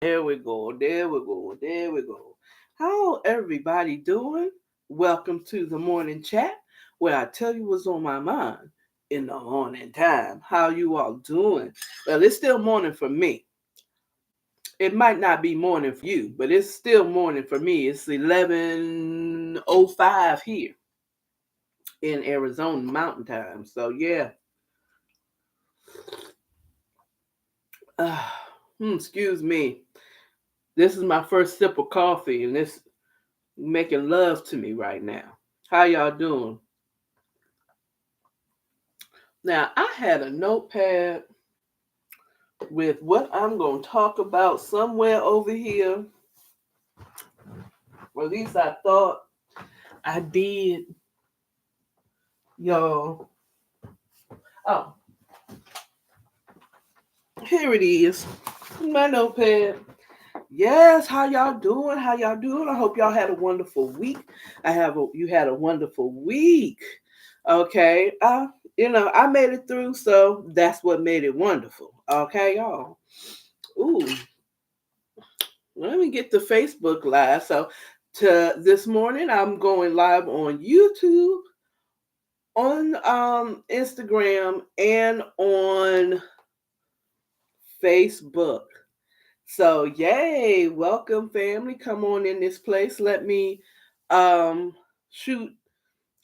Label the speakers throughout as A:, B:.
A: There we go. There we go. There we go. How everybody doing? Welcome to the morning chat where I tell you what's on my mind in the morning time. How you all doing? Well, it's still morning for me. It might not be morning for you, but it's still morning for me. It's 11:05 here in Arizona Mountain Time. So yeah. Uh, excuse me. This is my first sip of coffee, and it's making love to me right now. How y'all doing? Now, I had a notepad with what I'm going to talk about somewhere over here. Or at least I thought I did, y'all. Oh, here it is. My notepad. Yes, how y'all doing? How y'all doing? I hope y'all had a wonderful week. You had a wonderful week. Okay. I made it through, so that's what made it wonderful. Okay, y'all. Ooh, let me get to Facebook Live. So to this morning, I'm going live on YouTube, on Instagram, and on Facebook. So yay, welcome family. Come on in this place. Let me shoot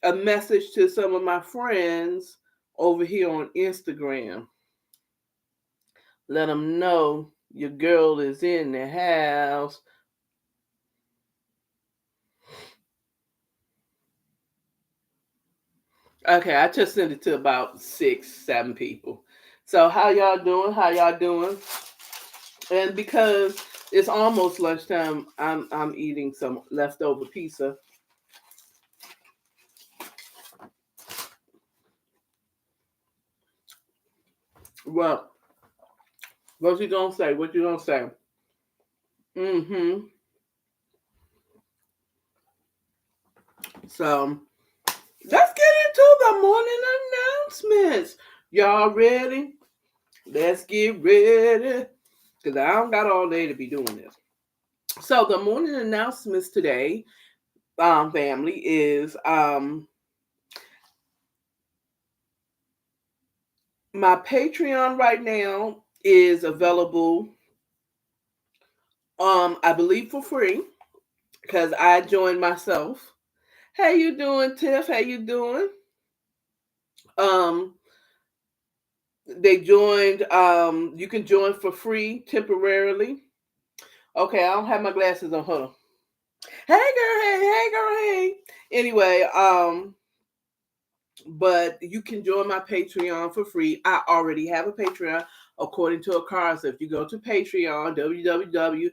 A: a message to some of my friends over here on Instagram. Let them know your girl is in the house. Okay, I just sent it to about 6, 7 people. So how y'all doing? How y'all doing? And because it's almost lunchtime, I'm eating some leftover pizza. Well, what you gonna say? What you gonna say? Mm-hmm. So let's get into the morning announcements. Y'all ready? Let's get ready. Because I don't got all day to be doing this. So the morning announcements today, family, is my Patreon right now is available, I believe for free because I joined myself. How you doing, Tiff? How you doing? Um, they joined. You can join for free temporarily. Okay, I don't have my glasses on. Hold on. Hey girl, hey girl, hey. Anyway, but you can join my Patreon for free. I already have a Patreon according to Akara. So if you go to Patreon, www.patreon,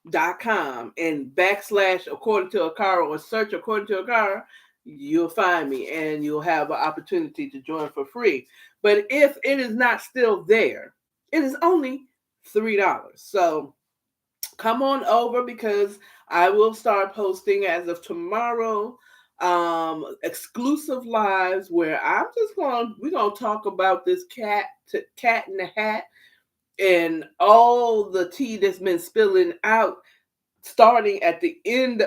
A: patreon.com and backslash according to Akara or search according to Akara, you'll find me and you'll have an opportunity to join for free. But if it is not still there, it is only $3. So come on over because I will start posting as of tomorrow exclusive lives where we're gonna talk about this cat in the hat and all the tea that's been spilling out starting at the end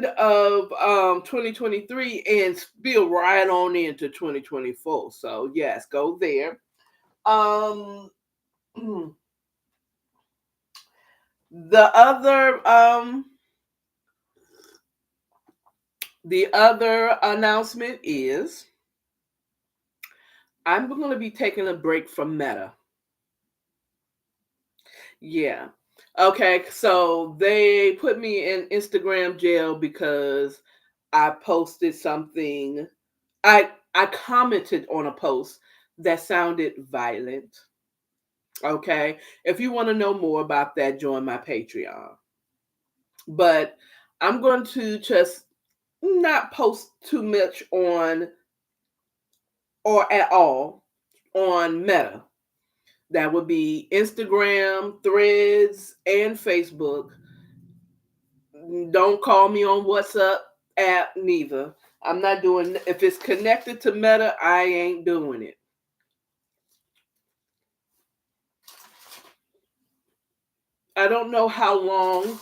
A: of 2023 and spill right on into 2024. So yes, go there. Um the other announcement is I'm going to be taking a break from Meta. Yeah. Okay, so they put me in Instagram jail because I posted something. I commented on a post that sounded violent. Okay. If you want to know more about that, join my Patreon. But I'm going to just not post too much on or at all on Meta. That would be Instagram, Threads, and Facebook. Don't call me on WhatsApp app neither. I'm not doing if it's connected to Meta, I ain't doing it. I don't know how long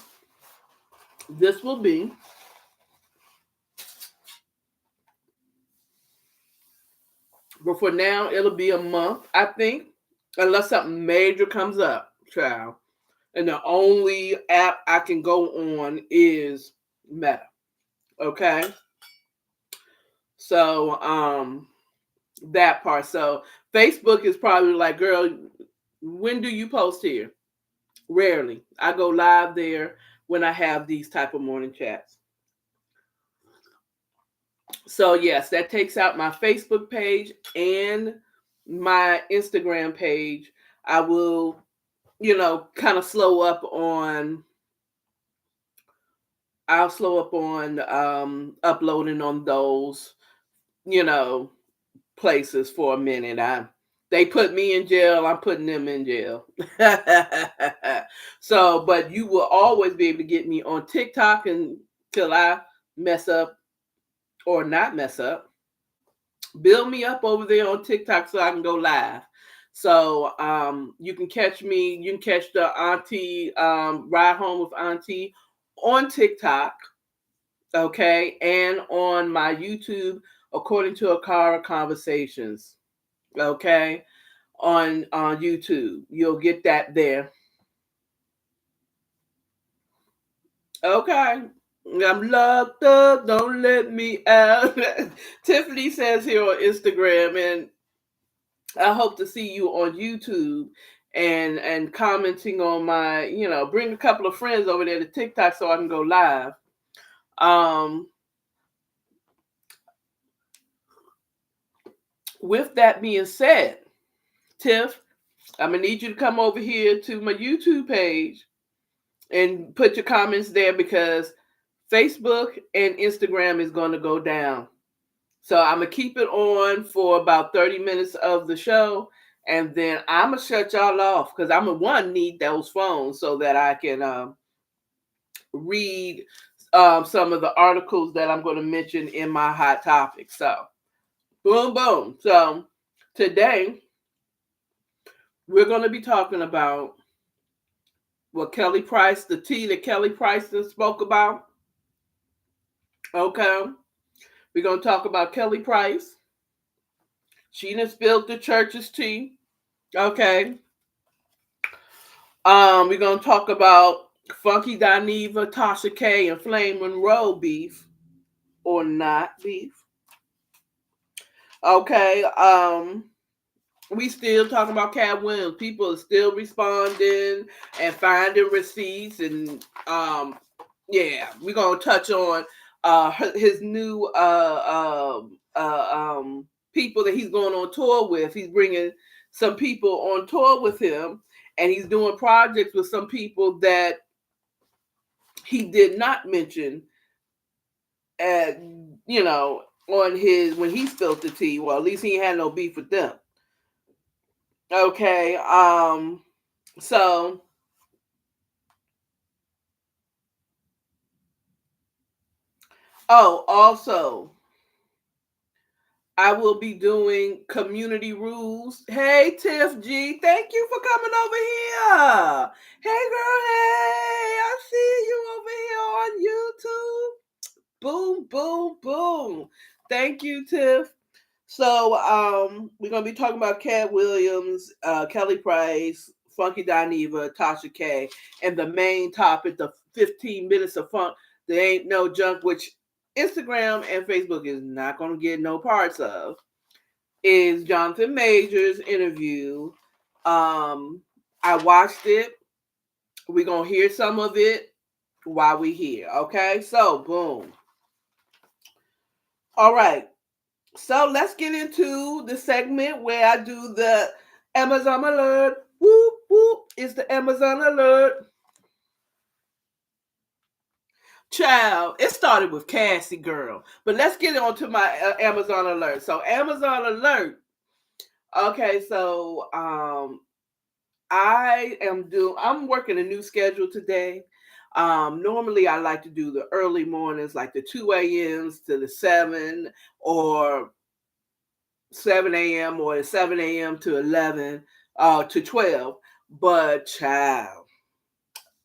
A: this will be, but for now, it'll be a month, I think, unless something major comes up, child. And the only app I can go on is Meta. Okay. So, that part. So, Facebook is probably like, girl, when do you post here? Rarely. I go live there when I have these type of morning chats. So yes, that takes out my Facebook page and my Instagram page. I will, kind of slow up on. I'll slow up on uploading on those, you know, places for a minute. They put me in jail. I'm putting them in jail. So, but you will always be able to get me on TikTok until I mess up or not mess up. Build me up over there on TikTok so I can go live. So you can catch me. You can catch the Auntie Ride Home with Auntie on TikTok, okay, and on my YouTube, according to Akara-Conversations, okay, on YouTube. You'll get that there. Okay. I'm locked up, don't let me out. Tiffany says here on Instagram, and I hope to see you on YouTube and commenting on my, bring a couple of friends over there to TikTok so I can go live. With that being said, Tiff, I'm gonna need you to come over here to my YouTube page and put your comments there because Facebook and Instagram is going to go down. So I'm going to keep it on for about 30 minutes of the show. And then I'm going to shut y'all off because I'm going to need those phones so that I can read some of the articles that I'm going to mention in my hot topic. So, boom, boom. So, today we're going to be talking about what Kelly Price, the tea that Kelly Price spoke about. Okay. We're going to talk about Kelly Price. She done spilled the church's tea. Okay. We're going to talk about Funky Dineva, Tasha K, and Flame Monroe beef or not beef. Okay. We still talking about Cat Williams. People are still responding and finding receipts, and yeah, we're gonna touch on his new people that he's going on tour with. He's bringing some people on tour with him, and he's doing projects with some people that he did not mention at on his when he spilled the tea. Well, at least he had no beef with them. Okay. So also I will be doing community rules. Hey Tiff G, thank you for coming over here. Hey girl, hey, I see you over here on YouTube. Boom, boom, boom. Thank you, Tiff. So we're gonna be talking about Cat Williams, Kelly Price, Funky Dineva, Tasha K, and the main topic, the 15 minutes of funk. There ain't no junk, which Instagram and Facebook is not gonna get no parts of. Is Jonathan Major's interview. I watched it. We're gonna hear some of it while we here. Okay, so boom. All right. So let's get into the segment where I do the Amazon alert. Whoop, whoop. It's the Amazon alert. Child, it started with Cassie, girl. But let's get on to my Amazon alert. So Amazon alert. Okay, so I'm working a new schedule today. Normally I like to do the early mornings, like the 2 a.m.s to the 7 or 7 a.m. or 7 a.m. to 11 to 12. But child,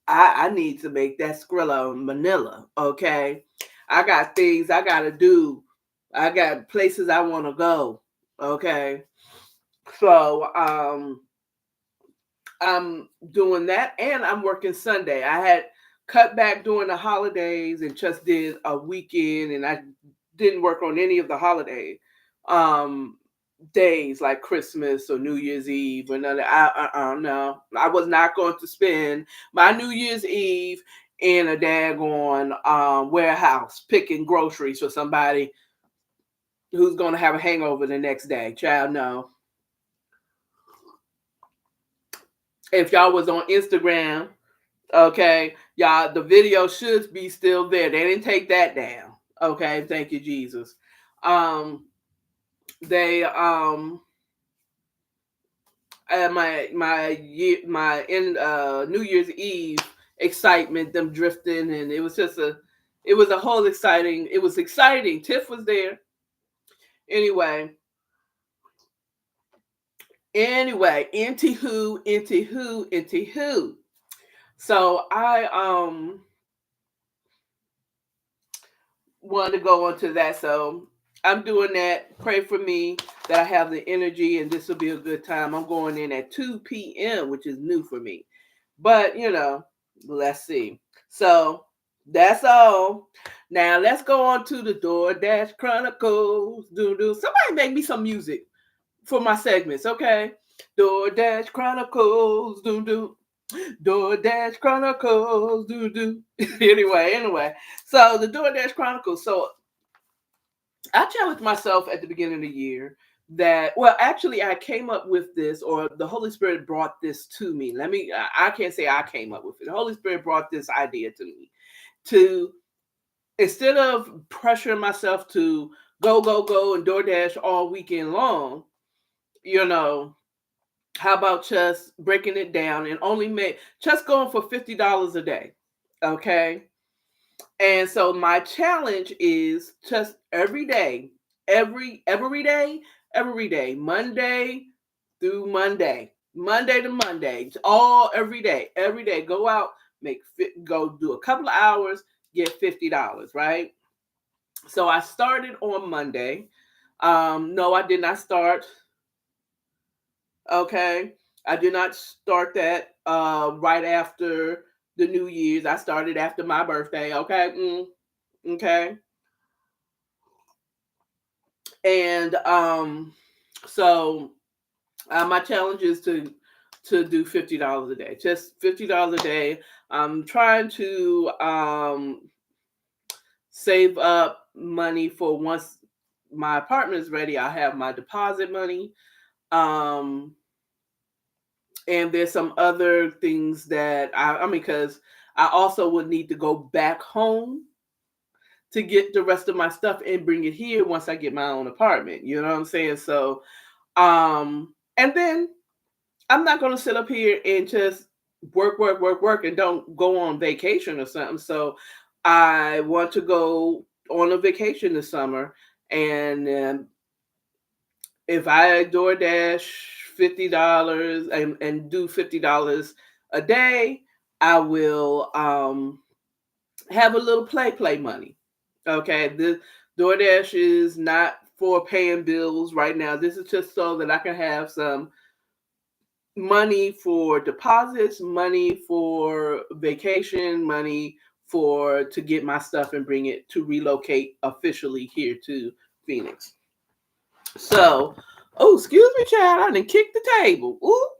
A: I need to make that Skrilla Manila. Okay. I got things I gotta do. I got places I want to go. Okay. So I'm doing that, and I'm working Sunday. I had cut back during the holidays and just did a weekend, and I didn't work on any of the holiday um days like Christmas or New Year's Eve or none of no. I was not going to spend my New Year's Eve in a daggone warehouse picking groceries for somebody who's going to have a hangover the next day. Child, no. If y'all was on Instagram, okay, y'all, the video should be still there. They didn't take that down. Okay, thank you, Jesus. They my in New Year's Eve excitement, them drifting, and it was a whole exciting. It was exciting. Tiff was there. Anyway, into who. So I wanted to go on to that. So I'm doing that. Pray for me that I have the energy and this will be a good time. I'm going in at 2 p.m., which is new for me. But, let's see. So that's all. Now let's go on to the DoorDash Chronicles. Somebody make me some music for my segments, okay? DoorDash Chronicles. DoorDash Chronicles. Anyway. So the DoorDash Chronicles. So I challenged myself at the beginning of the year that, well, actually, I came up with this, or the Holy Spirit brought this to me. I can't say I came up with it. The Holy Spirit brought this idea to me to, instead of pressuring myself to go, and DoorDash all weekend long, how about just breaking it down and just going for $50 a day? Okay. And so my challenge is just every day, every day, Monday through Monday to Monday, all every day, go out, go do a couple of hours, get $50, right? So I started on Monday. No, I did not start. Okay. I did not start that right after the New Year's. I started after my birthday. Okay. Okay. And so my challenge is to do $50 a day, just $50 a day. I'm trying to save up money for once my apartment is ready. I have my deposit money. And there's some other things that I mean, because I also would need to go back home to get the rest of my stuff and bring it here once I get my own apartment. You know what I'm saying? So, and then I'm not going to sit up here and just work, and don't go on vacation or something. So, I want to go on a vacation this summer, and if I DoorDash $50 and do $50 a day, I will have a little play money. Okay, the DoorDash is not for paying bills right now. This is just so that I can have some money for deposits, money for vacation, money for to get my stuff and bring it to relocate officially here to Phoenix. So, oh, excuse me, child, I didn't kick the table. Whoop,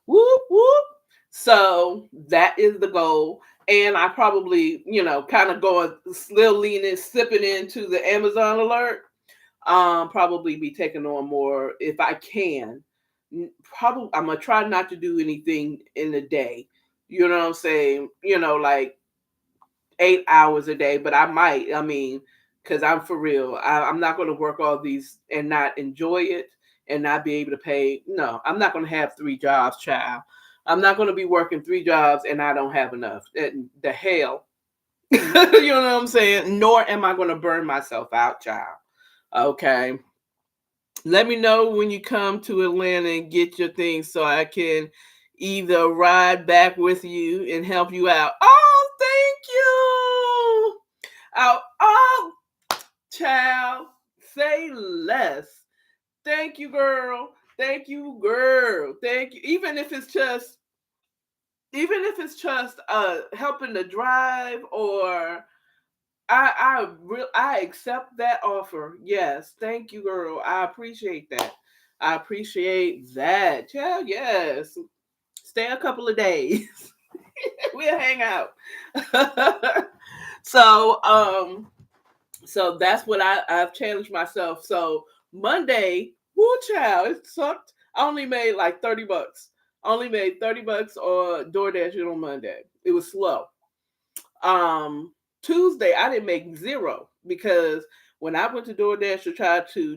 A: whoop, whoop. So that is the goal. And I probably, kind of going still leaning, sipping into the Amazon alert. Probably be taking on more if I can. Probably I'm gonna try not to do anything in the day. You know what I'm saying? Like 8 hours a day, but I might. I mean, because I'm for real. I'm not going to work all these and not enjoy it and not be able to pay. No, I'm not going to have 3 jobs, child. I'm not going to be working 3 jobs and I don't have enough. The hell. You know what I'm saying? Nor am I going to burn myself out, child. Okay. Let me know when you come to Atlanta and get your things so I can either ride back with you and help you out. Oh, thank you. Oh, child, say less. Thank you, girl. Thank you, girl. Thank you. Even if it's just helping to drive, or I accept that offer. Yes, thank you, girl. I appreciate that. I appreciate that. Yeah, yes. Stay a couple of days. We'll hang out. so so that's what I've challenged myself. So Monday, woo child, it sucked. I only made like $30. Only made $30 or DoorDash on Monday. It was slow. Um Tuesday I didn't make zero because when I went to DoorDash to try to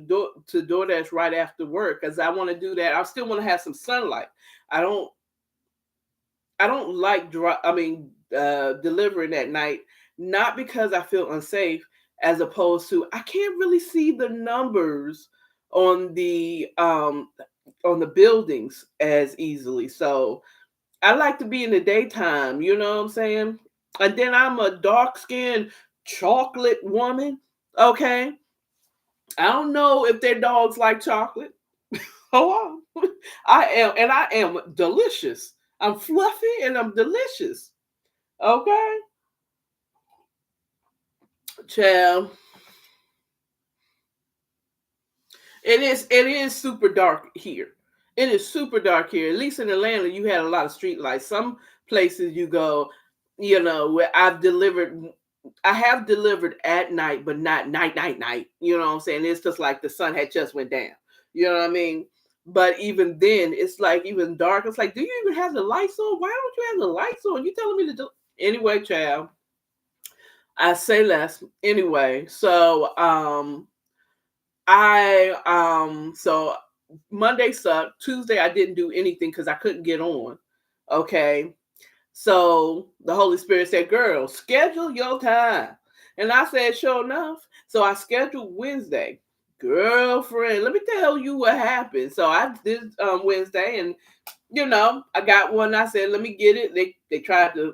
A: DoorDash right after work, because I want to do that. I still want to have some sunlight. I don't I don't like delivering at night, not because I feel unsafe, as opposed to I can't really see the numbers on the buildings as easily. So I like to be in the daytime, you know what I'm saying? And then I'm a dark skinned chocolate woman. Okay. I don't know if their dogs like chocolate. Oh, I am delicious. I'm fluffy and I'm delicious. Okay. Child. It is super dark here. It is super dark here. At least in Atlanta, you had a lot of street lights. Some places you go, where I have delivered at night, but not night. You know what I'm saying? It's just like the sun had just went down. You know what I mean? But even then, it's like even dark. It's like, do you even have the lights on? Why don't you have the lights on? You telling me to do anyway, child? I say less anyway. So Monday sucked. Tuesday I didn't do anything because I couldn't get on. Okay. So the Holy Spirit said, girl, schedule your time. And I said, sure enough. So I scheduled Wednesday. Girlfriend, let me tell you what happened. So I did Wednesday, and I got one. I said, let me get it. They tried to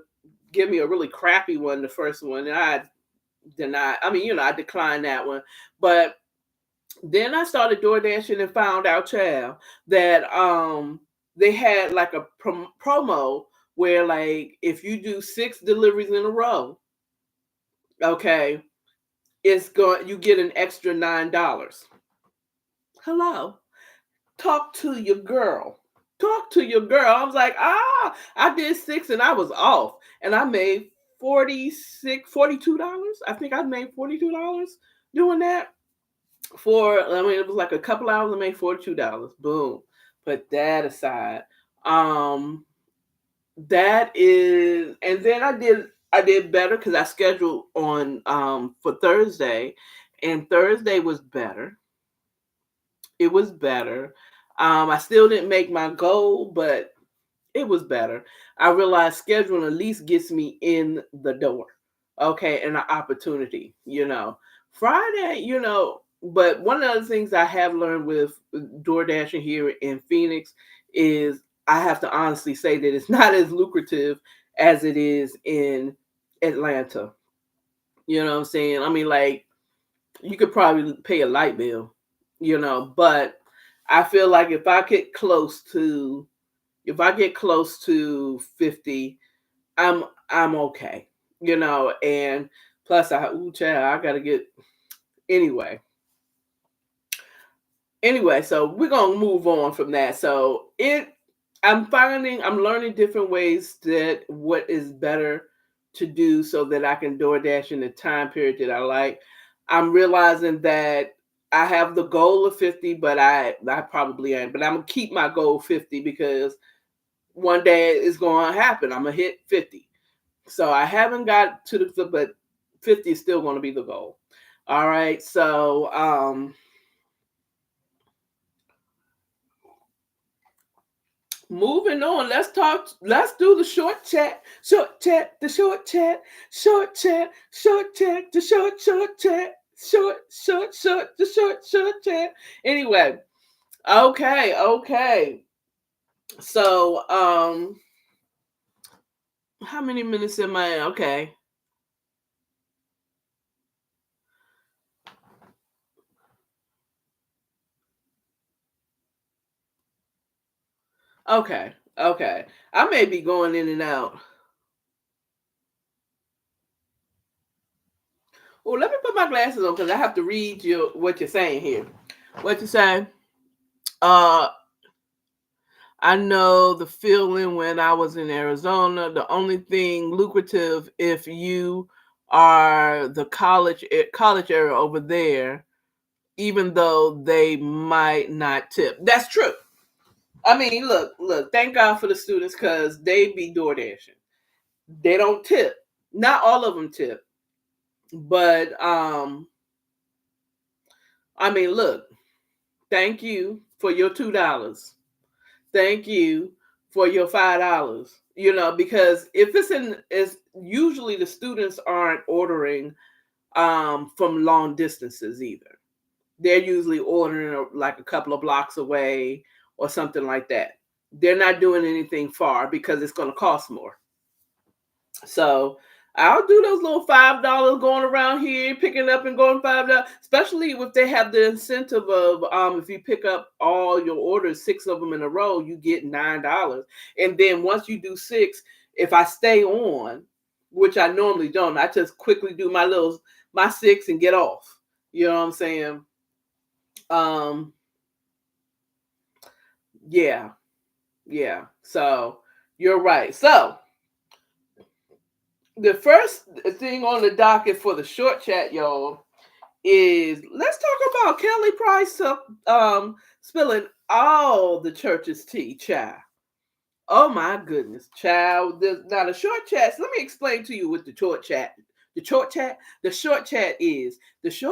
A: give me a really crappy one, the first one, and I denied. I mean, I declined that one. But then I started door dashing and found out, child, that they had like a promo where, like, if you do 6 deliveries in a row, okay, you get an extra $9. Hello, talk to your girl. Talk to your girl. I was like, I did 6 and I was off, and I made $42. I think I made $42 doing that. It was like a couple hours. I made $42. Boom. Put that aside. That is, and then I did better because I scheduled on for Thursday, and Thursday was better. It was better. I still didn't make my goal, but it was better. I realized scheduling at least gets me in the door. Okay, and an opportunity, Friday, but one of the things I have learned with DoorDash here in Phoenix is I have to honestly say that it's not as lucrative as it is in Atlanta. You know what I'm saying? I mean, like, you could probably pay a light bill, but I feel like if I get close to 50, I'm okay, and plus child, I gotta get anyway. So we're gonna move on from that. So I'm learning different ways that what is better to do so that I can DoorDash in the time period that I like. I'm realizing that I have the goal of 50, but I probably ain't. But I'm gonna keep my goal 50 because one day it's gonna happen. I'm gonna hit 50. So I haven't got to but 50 is still gonna be the goal. All right. So moving on, let's do the short chat, the short chat, the short chat. Anyway, okay. So, how many minutes am I? Okay. Okay. Okay. I may be going in and out. Well, let me put my glasses on because I have to read what you're saying here. What you say? Uh, I know the feeling when I was in Arizona. The only thing lucrative if you are the college area over there, even though they might not tip. That's true. I mean, look. Thank God for the students because they be door dashing. They don't tip. Not all of them tip, but I mean, look. Thank you for your $2. Thank you for your $5. Because if it's usually the students aren't ordering from long distances either. They're usually ordering like a couple of blocks away or something like that. They're not doing anything far because it's going to cost more. So I'll do those little $5 going around here, picking up and going $5, especially if they have the incentive of if you pick up all your orders, 6 of them in a row, you get $9. And then once you do 6, if I stay on, which I normally don't, I just quickly do my 6 and get off. You know what I'm saying? Um, yeah, yeah. So you're right. So the first thing on the docket for the short chat, y'all, is let's talk about Kelly Price spilling all the church's tea, child. Oh my goodness, child. Now the short chats. Let me explain to you what the short chat. The short chat. The short chat is this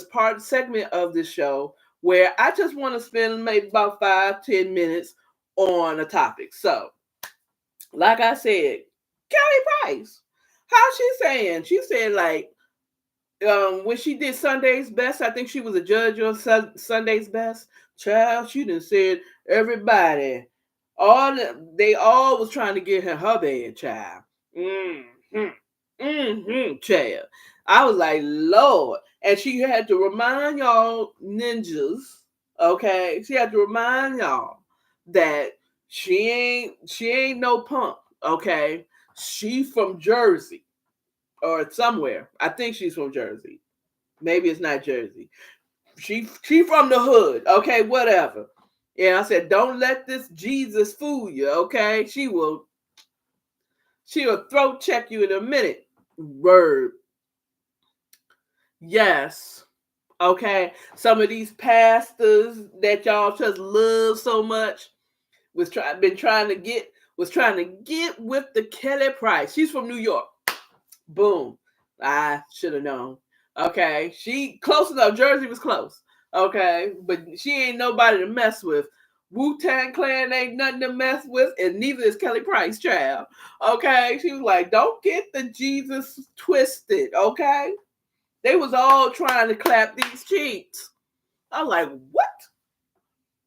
A: part segment of the show where I just want to spend maybe about 5-10 minutes on a topic. So like I said, Kelly Price. How's she saying? She said like when she did Sunday's Best, I think she was a judge on Sunday's Best. Child, she done said everybody, they all was trying to get her bed, child. Mm-hmm. Mm-hmm, child. I was like, Lord. And she had to remind y'all ninjas, okay? She had to remind y'all that she ain't no punk, okay? She from Jersey or somewhere. I think she's from Jersey. Maybe it's not Jersey. She from the hood. Okay, whatever. Yeah, I said, don't let this Jesus fool you. Okay, she'll throat check you in a minute. Word. Yes. Okay. Some of these pastors that y'all just love so much was trying to get with the Kelly Price. She's from New York. Boom. I should have known. Okay. She close enough. Jersey was close. Okay. But she ain't nobody to mess with. Wu-Tang Clan ain't nothing to mess with, and neither is Kelly Price, child. Okay. She was like, don't get the Jesus twisted. Okay. They was all trying to clap these cheeks. I'm like, what?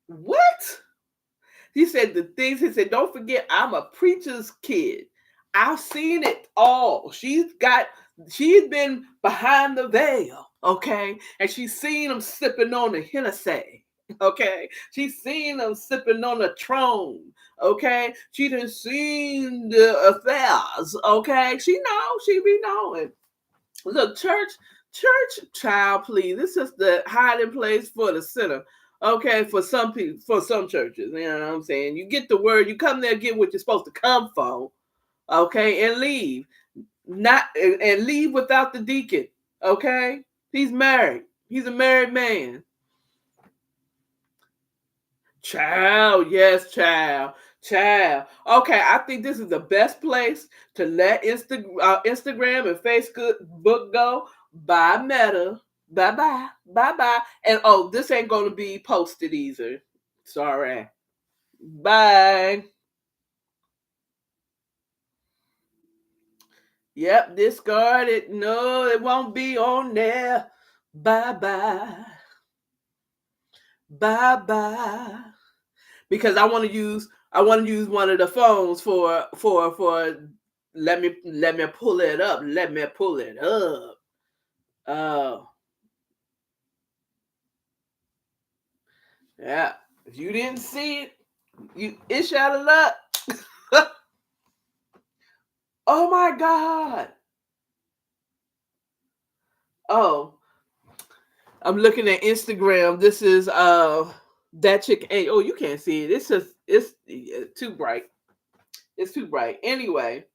A: What? He said the things, he said, don't forget, I'm a preacher's kid. I've seen it all. She's been behind the veil, okay? And she's seen them sipping on the Hennessy, okay? She's seen them sipping on the Tron, okay? She done seen the affairs, okay? She be knowing. Look, church child, please. This is the hiding place for the sinner. Okay, for some people, for some churches, you know what I'm saying? You get the word, you come there, get what you're supposed to come for, okay, and leave. Not and leave without the deacon. Okay? He's married. He's a married man. Child, yes, child. Child. Okay, I think this is the best place to let Instagram and Facebook go. Bye, Meta. Bye bye. Bye bye. And oh, this ain't going to be posted either. Sorry. Bye. Yep, discarded. No, it won't be on there. Bye bye. Bye bye. because I want to use one of the phones for let me pull it up. Let me pull it up. Yeah. If you didn't see it, it's out of luck. Oh my God. Oh, I'm looking at Instagram. This is that chick. Hey, oh, you can't see it. It's too bright. It's too bright. Anyway,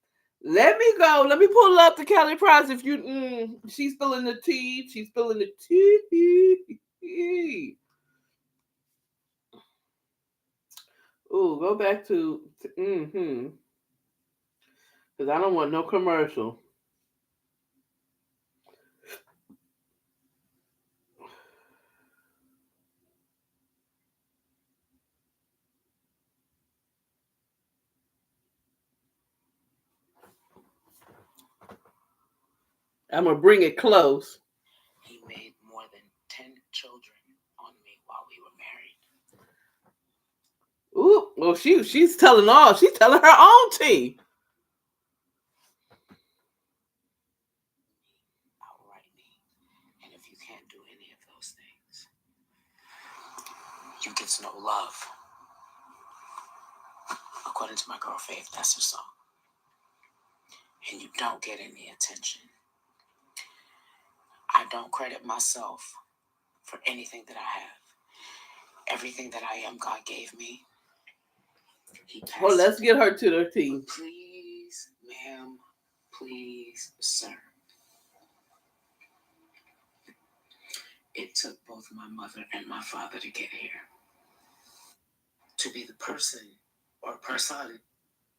A: let me go. Let me pull up the Kelly Price. If you, she's spilling the tea. She's spilling the tea. Oh, go back to because I don't want no commercial. I'm gonna bring it close.
B: He made more than 10 children on me while we were married.
A: Ooh, well, she's telling all. She's telling her own tea.
B: Outright me. And if you can't do any of those things, you get no love. According to my girl Faith, that's her song. And you don't get any attention. I don't credit myself for anything that I have. Everything that I am, God gave me.
A: Well, let's get her to the tea.
B: Please, ma'am. Please, sir. It took both my mother and my father to get here. To be the person or person,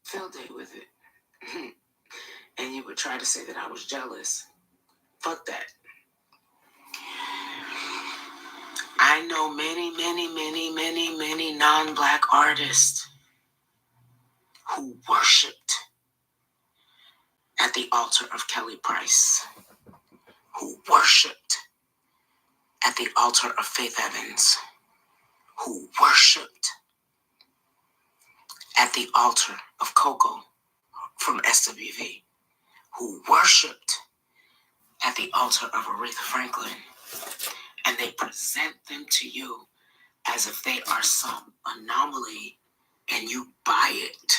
B: filled it with it. And you would try to say that I was jealous. Fuck that. I know many non-black artists who worshipped at the altar of Kelly Price, who worshipped at the altar of Faith Evans, who worshipped at the altar of Coco from SWV, who worshipped at the altar of Aretha Franklin, and they present them to you as if they are some anomaly and you buy it.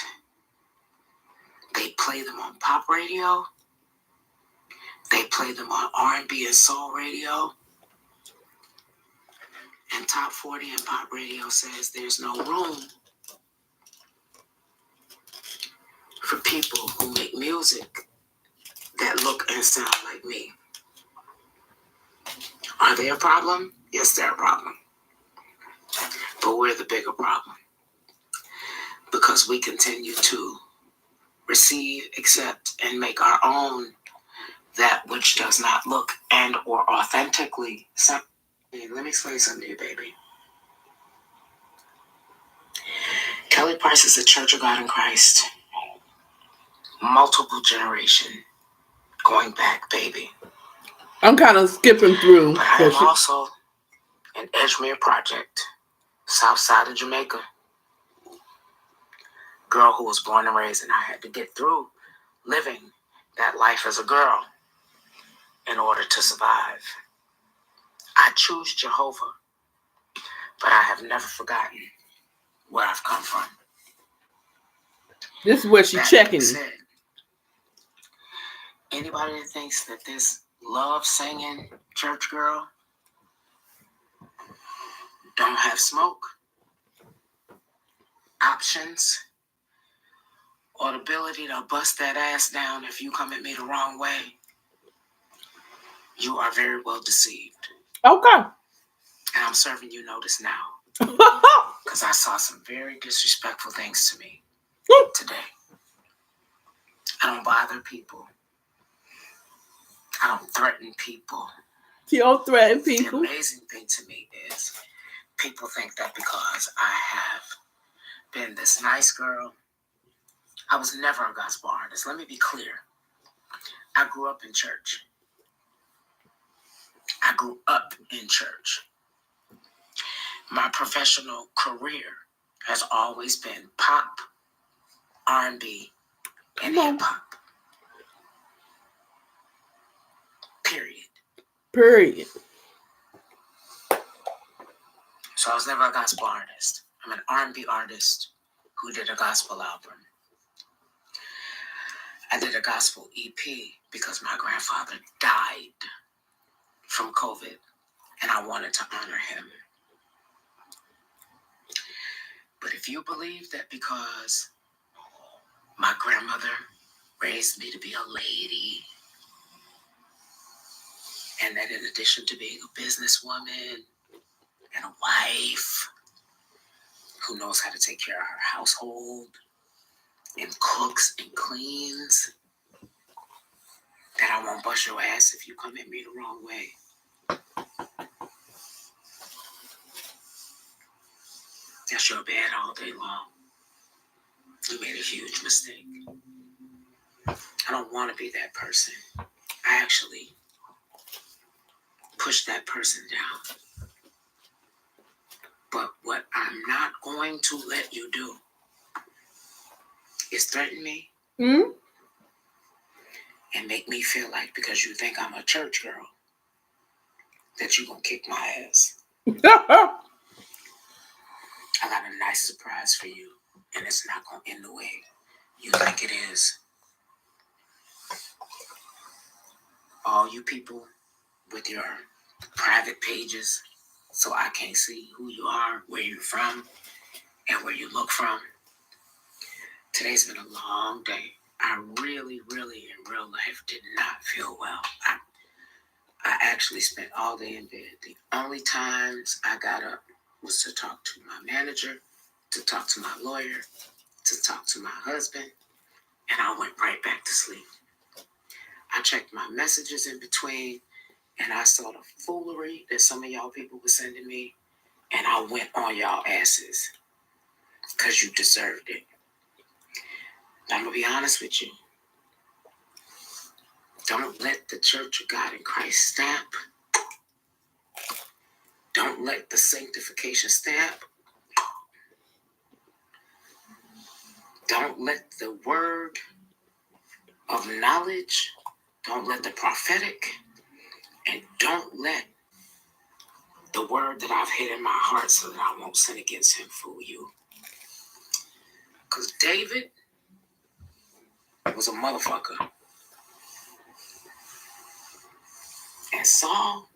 B: They play them on pop radio. They play them on R&B and soul radio. And top 40 and pop radio says there's no room for people who make music that look and sound like me. Are they a problem? Yes, they're a problem. But we're the bigger problem. Because we continue to receive, accept, and make our own that which does not look and or authentically. Let me explain something to you, baby. Kelly Price is a Church of God in Christ. Multiple generation. Going back, baby.
A: I'm kind of skipping through.
B: But I am also an Edgemere Project. South side of Jamaica. Girl who was born and raised, and I had to get through living that life as a girl in order to survive. I choose Jehovah, but I have never forgotten where I've come from.
A: This is where she's checking.
B: Said, anybody that thinks that this love singing church girl don't have smoke, options, or the ability to bust that ass down if you come at me the wrong way, you are very well deceived.
A: Okay.
B: And I'm serving you notice now. Because I saw some very disrespectful things to me today. I don't bother people. I don't threaten people.
A: You don't threaten people.
B: The amazing thing to me is people think that because I have been this nice girl, I was never a gospel artist. Let me be clear. I grew up in church. I grew up in church. My professional career has always been pop, R&B, and
A: Come on.
B: hip hop. Period.
A: Period.
B: So I was never a gospel artist. I'm an R&B artist who did a gospel album. I did a gospel EP because my grandfather died from COVID, and I wanted to honor him. But if you believe that because my grandmother raised me to be a lady, and that in addition to being a businesswoman and a wife who knows how to take care of her household and cooks and cleans, that I won't bust your ass if you come at me the wrong way. That's your bad all day long. You made a huge mistake. I don't want to be that person. I actually push that person down. But what I'm not going to let you do is threaten me and make me feel like because you think I'm a church girl that you're going to kick my ass. I got a nice surprise for you, and it's not going to end the way you think it is. All you people with your private pages, so I can't see who you are, where you're from, and where you look from. Today's been a long day. I really, really, in real life, did not feel well. I actually spent all day in bed. The only times I got up was to talk to my manager, to talk to my lawyer, to talk to my husband, and I went right back to sleep. I checked my messages in between, and I saw the foolery that some of y'all people were sending me, and I went on y'all asses because you deserved it. Now, I'm going to be honest with you. Don't let the Church of God in Christ stamp. Don't let the sanctification stamp. Don't let the word of knowledge. Don't let the prophetic. And don't let the word that I've hid in my heart so that I won't sin against him fool you. Because David was a motherfucker. And Saul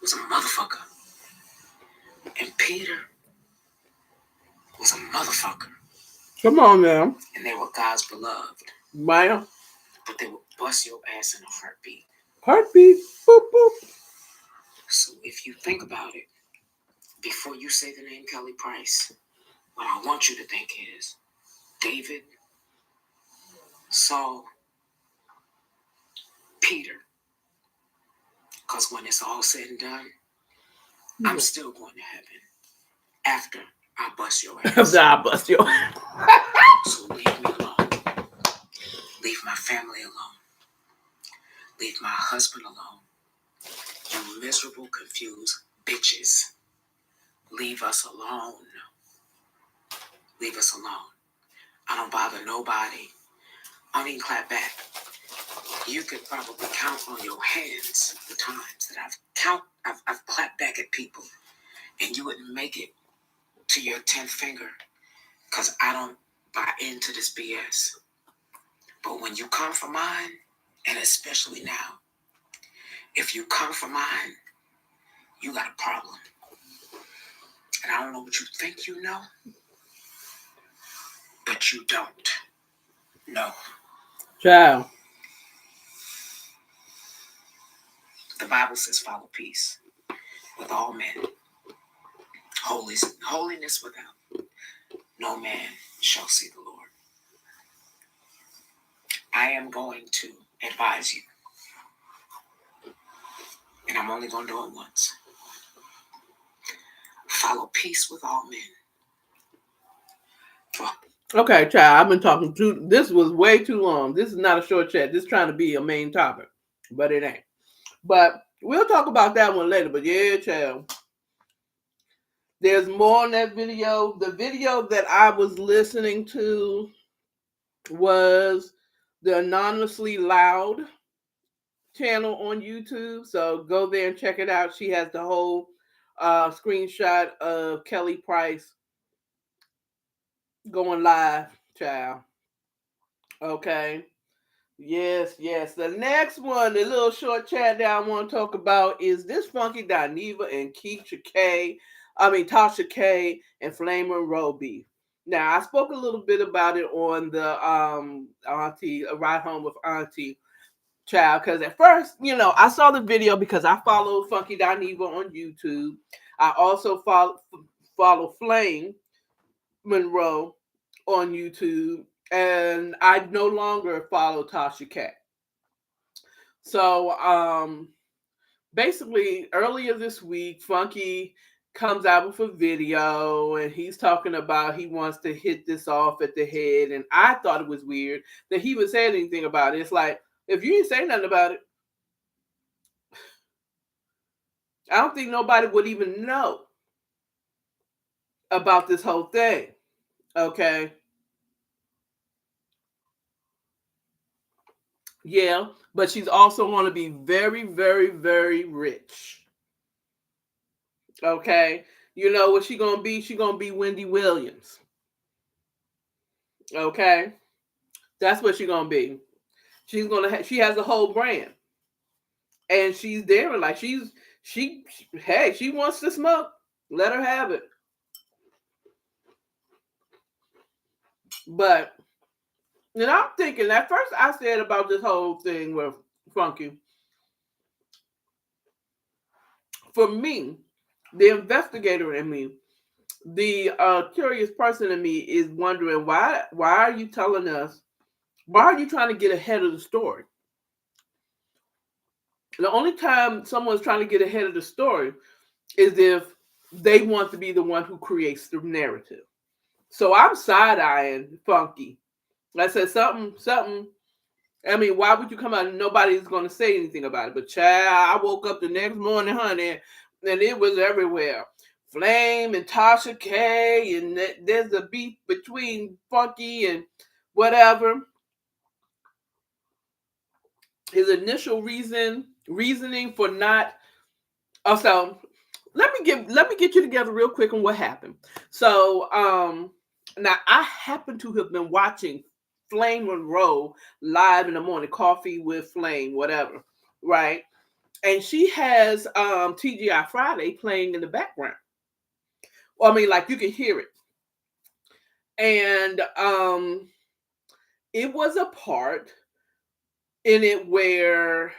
B: was a motherfucker. And Peter was a motherfucker.
A: Come on now.
B: And they were God's beloved.
A: Maya.
B: But they would bust your ass in a heartbeat.
A: Heartbeat. Boop, boop.
B: So if you think about it, before you say the name Kelly Price, what I want you to think is David, Saul, Peter. Because when it's all said and done, I'm still going to heaven after I bust your ass.
A: After I bust your ass.
B: So leave me alone. Leave my family alone. Leave my husband alone. You miserable, confused bitches. Leave us alone. Leave us alone. I don't bother nobody. I don't even clap back. You could probably count on your hands the times that I've clapped back at people, and you wouldn't make it to your 10th finger because I don't buy into this BS. But when you come for mine, and especially now, if you come for mine, you got a problem. And I don't know what you think you know, but you don't know.
A: Child.
B: The Bible says follow peace with all men. Holiness without. No man shall see the Lord. I am going to advise you. And I'm only going to do it once. Follow peace with all men.
A: Okay, child, I've been talking too. This was way too long. This is not a short chat. This is trying to be a main topic, but it ain't. But we'll talk about that one later. But yeah, child. There's more on that video. The video that I was listening to was the Anonymously Loud channel on YouTube. So go there and check it out. She has the whole screenshot of Kelly Price going live, child. Okay. Yes, yes. The next one, the little short chat that I want to talk about is this Funky Dineva and Tasha K and Flame Monroe beef. Now, I spoke a little bit about it on the Auntie, a Ride Home with Auntie child, because at first, I saw the video because I follow Funky Dineva on YouTube. I also follow Flame Monroe on YouTube, and I no longer follow Tasha K. So basically earlier this week, Funky comes out with a video and he's talking about he wants to hit this off at the head. And I thought it was weird that he would say anything about it. It's like, if you didn't say nothing about it, I don't think nobody would even know about this whole thing. Okay. Yeah, but she's also going to be very, very, very rich. Okay. You know what she's going to be? She's going to be Wendy Williams. Okay. That's what she's going to be. She has a whole brand. And she's there, like she wants to smoke. Let her have it. But I'm thinking, at first I said about this whole thing with Funky. For me, the investigator in me, the curious person in me is wondering why are you telling us, why are you trying to get ahead of the story? The only time someone's trying to get ahead of the story is if they want to be the one who creates the narrative. So I'm side-eyeing Funky. I said something. I mean, why would you come out and nobody's going to say anything about it? But child, I woke up the next morning, honey, and it was everywhere. Flame and Tasha K, and there's a beef between Funky and whatever. His initial reasoning for not. Also, let me get you together real quick on what happened. So, now I happen to have been watching Flame Monroe live in the morning, Coffee with Flame, whatever, right? And she has TGI Friday playing in the background. Well, I mean, like you can hear it. And it was a part in it where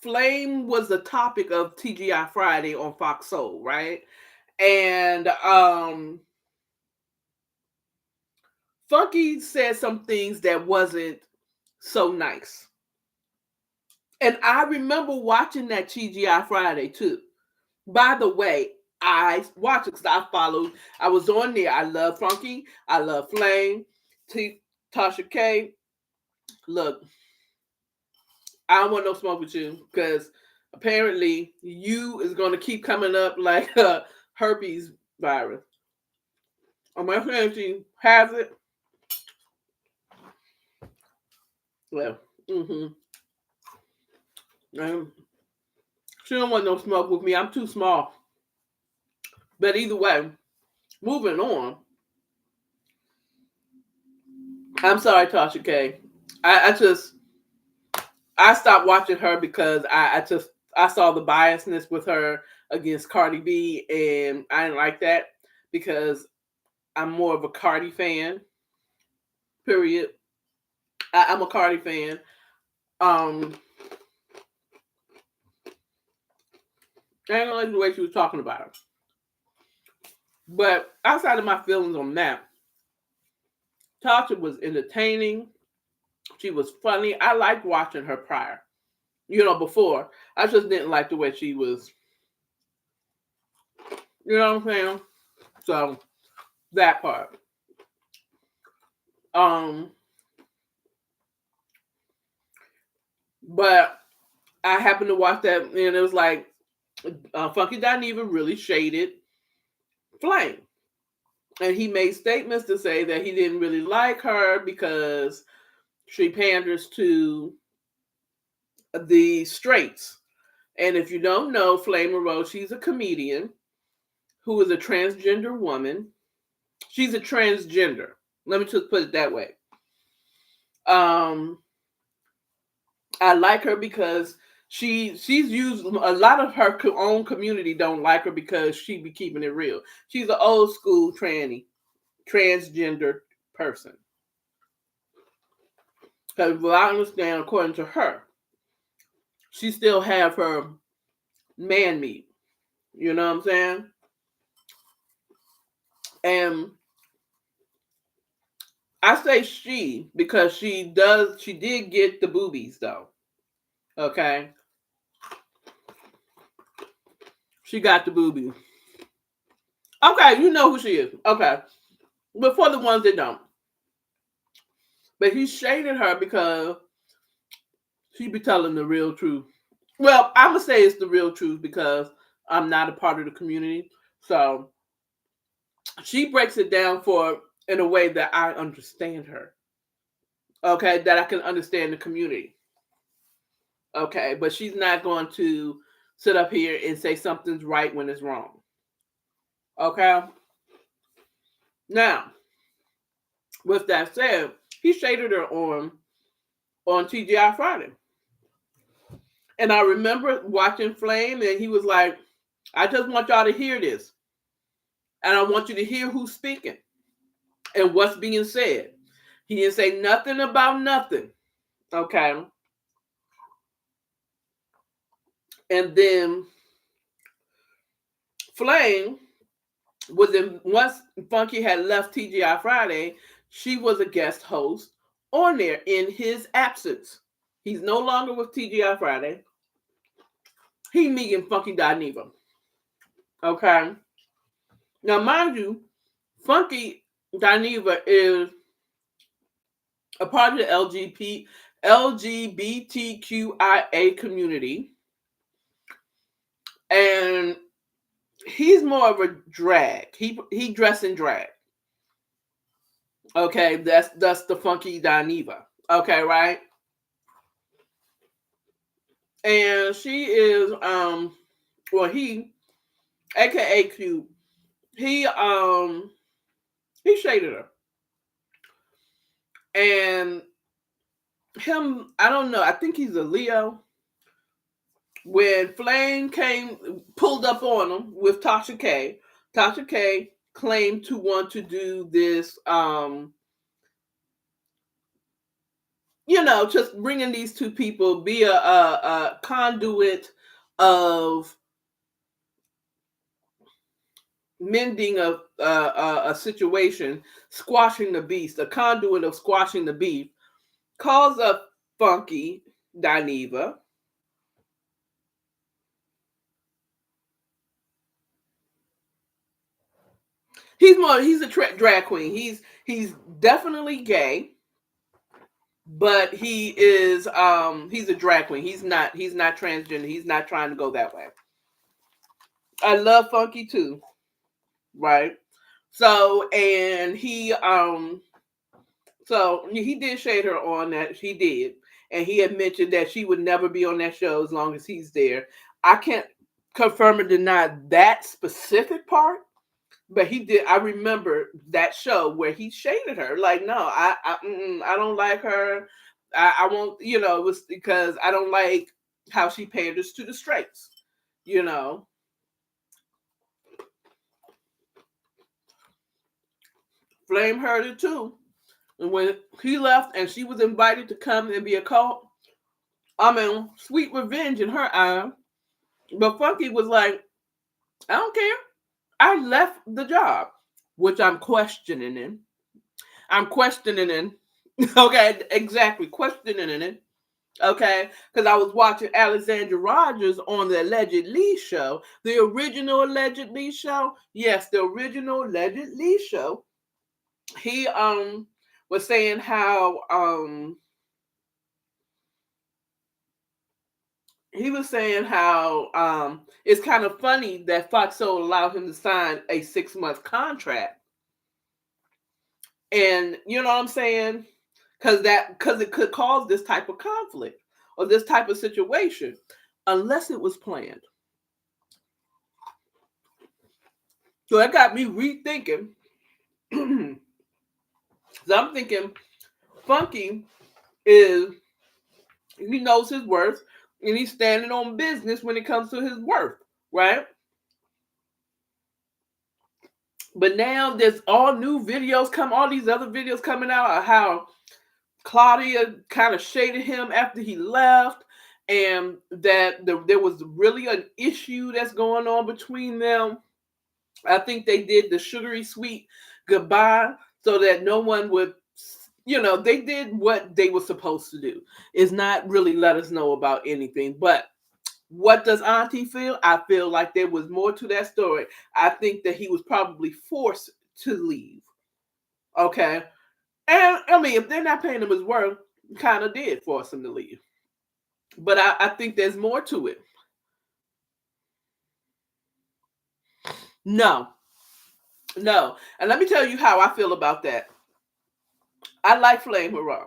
A: Flame was the topic of TGI Friday on Fox Soul, right? And Funky said some things that wasn't so nice. And I remember watching that TGI Friday too. By the way, I watched it because I was on there. I love Funky. I love Flame. Tasha K. Look, I don't want no smoke with you because apparently you is going to keep coming up like a herpes virus. On my friend, she has it. Well, she don't want no smoke with me. I'm too small. But either way, moving on. I'm sorry, Tasha K. I stopped watching her because I saw the biasness with her against Cardi B, and I didn't like that because I'm more of a Cardi fan. Period. I'm a Cardi fan. I didn't like the way she was talking about her. But outside of my feelings on that, Tasha was entertaining. She was funny. I liked watching her prior. Before. I just didn't like the way she was. You know what I'm saying? So that part. But I happened to watch that, and it was like Funky Dineva really shaded Flame. And he made statements to say that he didn't really like her because she panders to the straights. And if you don't know, Flame Monroe, she's a comedian who is a transgender woman. She's a transgender. Let me just put it that way. I like her because she's used a lot of her own community don't like her because she be keeping it real. She's an old school transgender person. Because what I understand, according to her, she still have her man meat. You know what I'm saying? And I say she because she did get the boobies though. Okay. She got the boobies. Okay, you know who she is. Okay. But for the ones that don't. But he shaded her because she be telling the real truth. Well, I'm gonna say it's the real truth because I'm not a part of the community. So she breaks it down for in a way that I understand her. Okay, that I can understand the community. Okay, but she's not going to sit up here and say something's right when it's wrong. Okay. Now, with that said, he shaded her on TGI Friday. And I remember watching Flame, and he was like, I just want y'all to hear this. And I want you to hear who's speaking and what's being said. He didn't say nothing about nothing. Okay. And then Flame was in, once Funky had left TGI Friday, she was a guest host on there in his absence. He's no longer with TGI Friday. He meeting Funky Dineva. Okay. Now, mind you, Funky Dineva is a part of the LGBTQIA community, and he's more of a drag. He dressed in drag. Okay, that's the Funky Dineva. Okay, right? And she is well, he, aka Q, he he shaded her. And him, I don't know, I think he's a Leo. When Flame pulled up on him with Tasha K claimed to want to do this, just bringing these two people, be a conduit of mending a situation, squashing the beast, a conduit of squashing the beef, calls up Funky Dineva. He's a drag queen. He's definitely gay, but he's a drag queen. He's not transgender. He's not trying to go that way. I love Funky too, right? So and he did shade her on that. He did, and he had mentioned that she would never be on that show as long as he's there. I can't confirm or deny that specific part, but he did. I remember that show where he shaded her. Like, no, I don't like her. I won't. It was because I don't like how she panders to the straights. You know. Flame heard it too. And when he left and she was invited to come and be a co, sweet revenge in her eye. But Funky was like, I don't care. I left the job, which I'm questioning him. I'm questioning him. Okay, exactly. Questioning it. Okay, because I was watching Alexandra Rogers on the Alleged Lee show, the original Alleged Lee show. Yes, the original Alleged Lee show. He was saying how he was saying how it's kind of funny that Fox Soul allowed him to sign a 6-month contract, and you know what I'm saying, because it could cause this type of conflict or this type of situation, unless it was planned. So that got me rethinking. So I'm thinking Funky is, he knows his worth, and he's standing on business when it comes to his worth, right? But now there's all new videos all these other videos coming out of how Claudia kind of shaded him after he left, and that there was really an issue that's going on between them. I think they did the sugary sweet goodbye so that no one would, they did what they were supposed to do. Is not really let us know about anything. But what does Auntie feel? I feel like there was more to that story. I think that he was probably forced to leave. Okay. And I mean, if they're not paying him his worth, kind of did force him to leave. But I think there's more to it. No. And let me tell you how I feel about that. I like Flame Hurrah,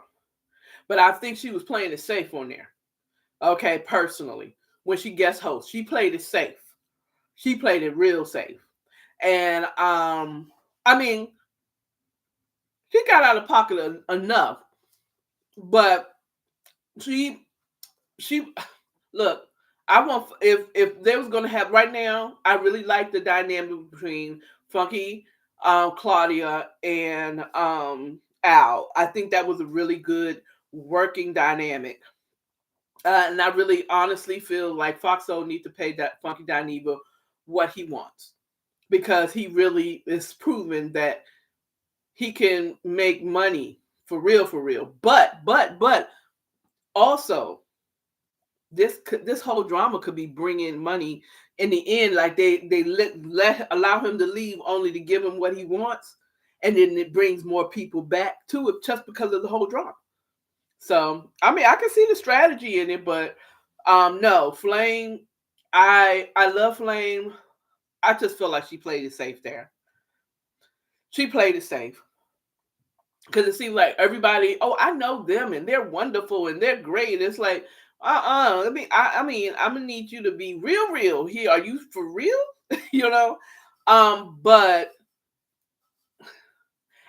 A: but I think she was playing it safe on there. Okay, personally. When she guest host, she played it safe. She played it real safe. And I mean, she got out of pocket enough, but she look, I want, if they was gonna have right now, I really like the dynamic between Funky, Claudia, and Al. I think that was a really good working dynamic. And I really honestly feel like Foxo need to pay that Funky Dineva what he wants, because he really is proven that he can make money for real, for real. But also this whole drama could be bringing money in the end. Like they let allow him to leave only to give him what he wants, and then it brings more people back to it just because of the whole drama. So I mean, I can see the strategy in it, but no, Flame. I love Flame. I just feel like she played it safe there. She played it safe. Because it seems like everybody, oh, I know them and they're wonderful and they're great. It's like, I mean, I'm gonna need you to be real here. Are you for real? you know? But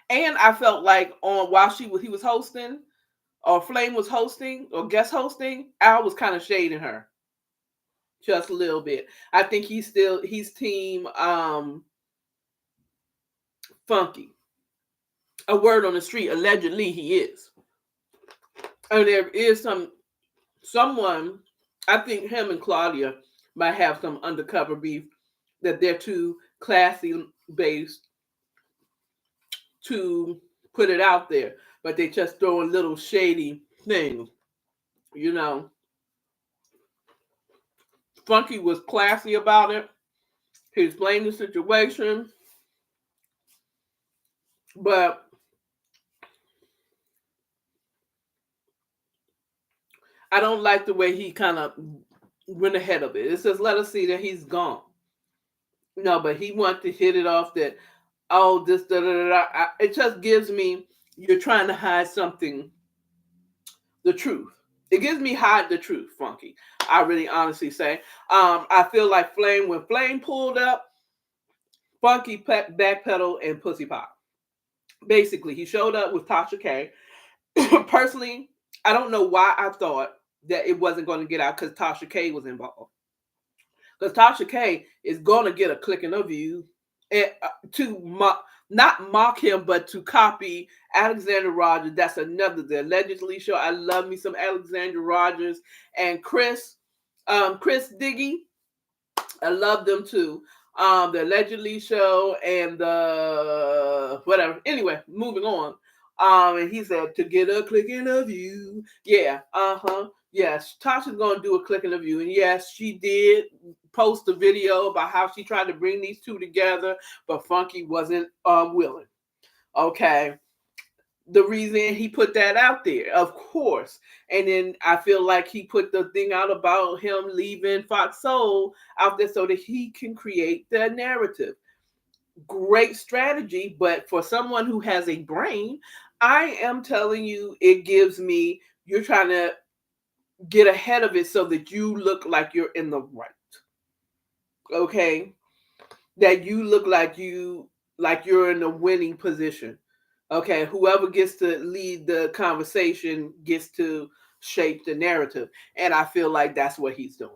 A: and I felt like on while he was hosting, or Flame was hosting or guest hosting, Al was kind of shading her. Just a little bit. I think he's team Funky. A word on the street, allegedly he is. And there is someone, I think him and Claudia might have some undercover beef, that they're too classy based to put it out there, but they just throw a little shady things, you know. Funky was classy about it. He explained the situation, but I don't like the way he kind of went ahead of it. It says, let us see that he's gone. No, but he wanted to hit it off that, oh, this, da, da, da, da. It just gives me, you're trying to hide something, the truth. It gives me hide the truth, Funky. I really honestly say. I feel like when Flame pulled up, Funky backpedal and pussy pop. Basically, he showed up with Tasha K. Personally, I don't know why I thought that it wasn't going to get out, because Tasha K was involved. Because Tasha K is going to get a click in her view, and not mock him, but to copy Alexander Rogers. That's another, the allegedly show. I love me some Alexander Rogers and Chris Diggy. I love them too. The allegedly show and the whatever. Anyway, moving on. And he said to get a click in a view. Yeah, yes, Tasha's gonna do a click in the view, and yes, she did post a video about how she tried to bring these two together, but Funky wasn't willing. Okay, the reason he put that out there, of course. And then I feel like he put the thing out about him leaving Fox Soul out there so that he can create the narrative. Great strategy, but for someone who has a brain, I am telling you, it gives me, you're trying to get ahead of it so that you look like you're in the right. Okay? That you look like you're in a winning position. Okay, whoever gets to lead the conversation gets to shape the narrative. And I feel like that's what he's doing.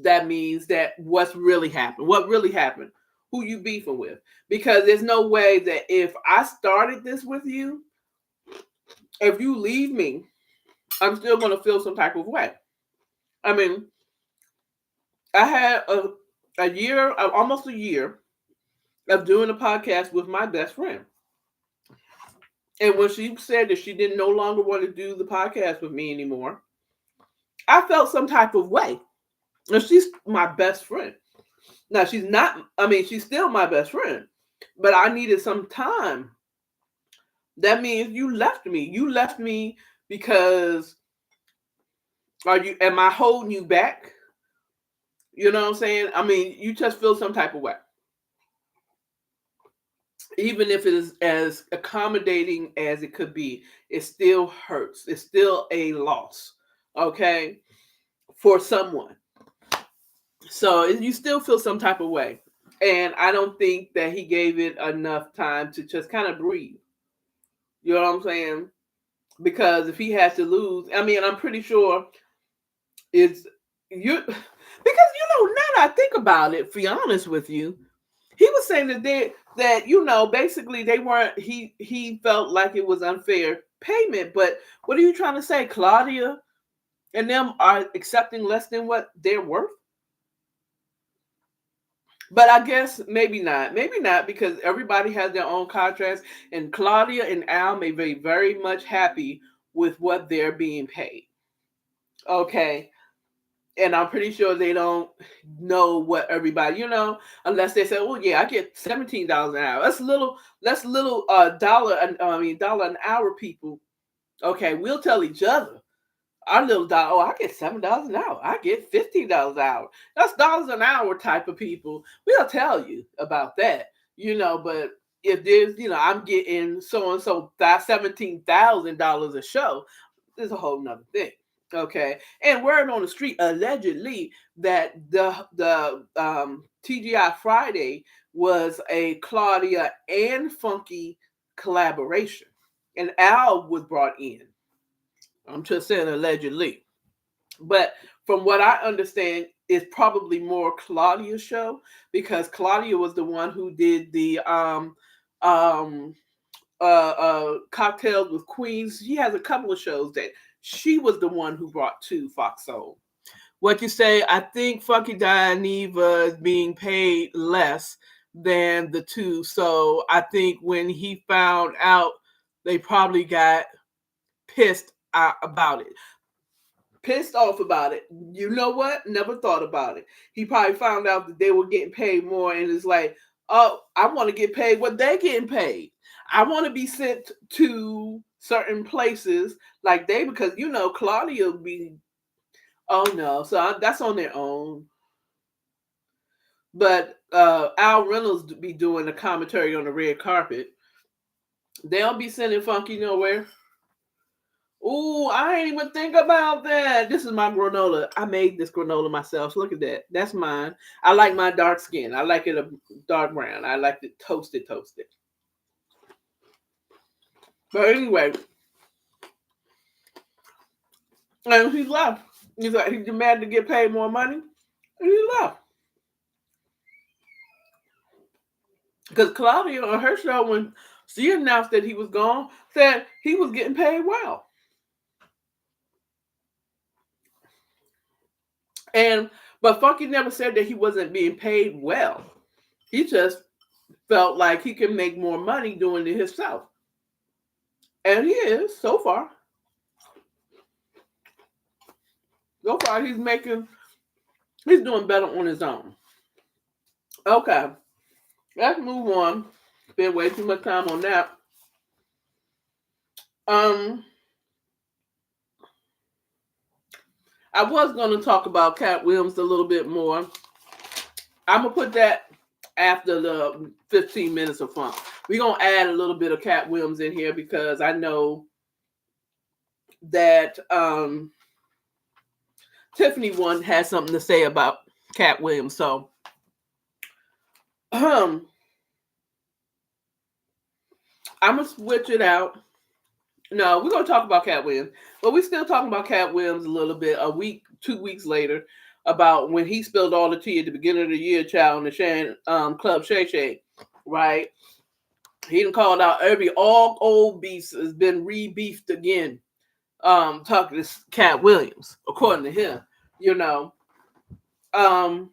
A: That means that what's really happened? What really happened? Who you beefing with? Because there's no way that if I started this with you, if you leave me, I'm still going to feel some type of way. I mean, I had a year, almost a year of doing a podcast with my best friend. And when she said that she didn't no longer want to do the podcast with me anymore, I felt some type of way. And she's my best friend. Now she's not, I mean, she's still my best friend, but I needed some time. That means you left me. You left me because am I holding you back? You know what I'm saying? I mean, you just feel some type of way. Even if it is as accommodating as it could be, it still hurts. It's still a loss, okay, for someone. So you still feel some type of way. And I don't think that he gave it enough time to just kind of breathe. You know what I'm saying? Because if he has to lose, I mean, I'm pretty sure it's you, because now that I think about it, to be honest with you, he was saying that basically they weren't, he felt like it was unfair payment. But what are you trying to say? Claudia and them are accepting less than what they're worth? But I guess maybe not. Maybe not, because everybody has their own contracts, and Claudia and Al may be very much happy with what they're being paid. Okay. And I'm pretty sure they don't know what everybody, unless they say, "Oh yeah, I get $17 an hour." That's little dollar an hour, people. Okay, we'll tell each other. Our little dollar, oh, I get $7 an hour. I get $15 an hour. That's dollars an hour type of people. We'll tell you about that, but if there's, I'm getting so and so $17,000 a show, there's a whole nother thing. Okay. And word on the street, allegedly, that the TGI Friday was a Claudia and Funky collaboration. And Al was brought in. I'm just saying allegedly. But from what I understand, it's probably more Claudia's show, because Claudia was the one who did the um cocktails with queens. She has a couple of shows that she was the one who brought to Fox Soul. What you say? I think Funky Dineva is being paid less than the two. So I think when he found out, they probably got pissed about it. Pissed off about it. You know what? Never thought about it. He probably found out that they were getting paid more, and it's like, oh, I want to get paid what they're getting paid. I want to be sent to certain places like they, because Claudia will be, oh no, so that's on their own. But Al Reynolds be doing the commentary on the red carpet. They don't be sending Funky nowhere. Ooh, I ain't even think about that. This is my granola. I made this granola myself. So look at that. That's mine. I like my dark skin. I like it a dark brown. I like it toasted. But anyway, and he left. He's like, he demanded to get paid more money, and he left. Because Claudia on her show, when she announced that he was gone, said he was getting paid well. But Funky never said that he wasn't being paid well. He just felt like he can make more money doing it himself. And he is, so far. So far, he's doing better on his own. Okay, let's move on. Spent way too much time on that. Um, I was going to talk about Cat Williams a little bit more. I'm gonna put that after the 15 minutes of fun. We're gonna add a little bit of Cat Williams in here because I know that Tiffany one has something to say about Cat Williams. So I'm gonna switch it out. No, we're gonna talk about Cat Williams, but we're still talking about Cat Williams a little bit. A week, 2 weeks later, about when he spilled all the tea at the beginning of the year, child, in the Shan Club Shay Shay, right? He done called out all old beefs has been re-beefed again. Talking to Cat Williams, according to him, you know. Um,